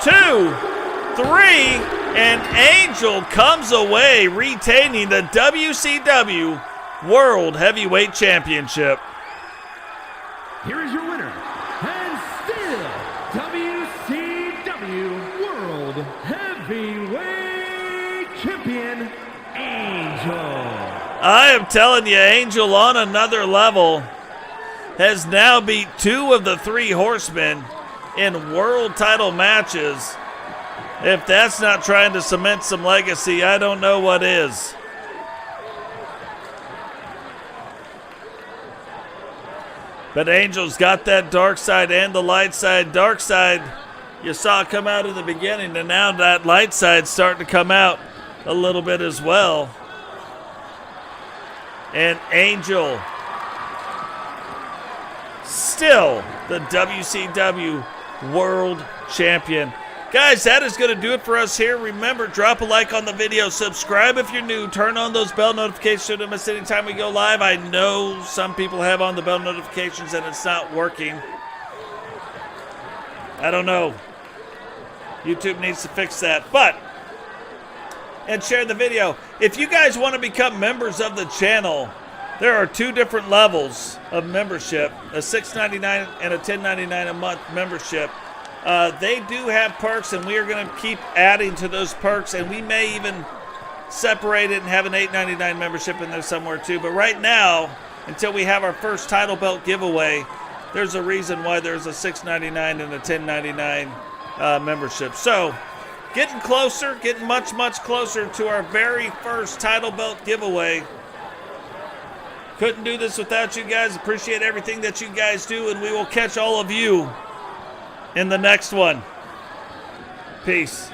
2, 3. And Angel comes away retaining the WCW World Heavyweight Championship. Here is your winner, and still WCW World Heavyweight Champion, Angel. I am telling you, Angel on another level has now beat 2 of the 3 horsemen in world title matches. If that's not trying to cement some legacy, I don't know what is. But Angel's got that dark side and the light side. Dark side, you saw it come out in the beginning, and now that light side's starting to come out a little bit as well. And Angel, still the WCW World Champion. Guys, that is going to do it for us here. Remember, drop a like on the video. Subscribe if you're new. Turn on those bell notifications so you don't miss any time we go live. I know some people have on the bell notifications and it's not working. I don't know. YouTube needs to fix that. And share the video. If you guys want to become members of the channel, there are 2 different levels of membership, a $6.99 and a $10.99 a month membership. They do have perks, and we are going to keep adding to those perks, and we may even separate it and have an $8.99 membership in there somewhere too. But right now, until we have our first title belt giveaway, there's a reason why there's a $6.99 and a $10.99 membership. So, getting closer, getting much, much closer to our very first title belt giveaway. Couldn't do this without you guys. Appreciate everything that you guys do, and we will catch all of you in the next one. Peace.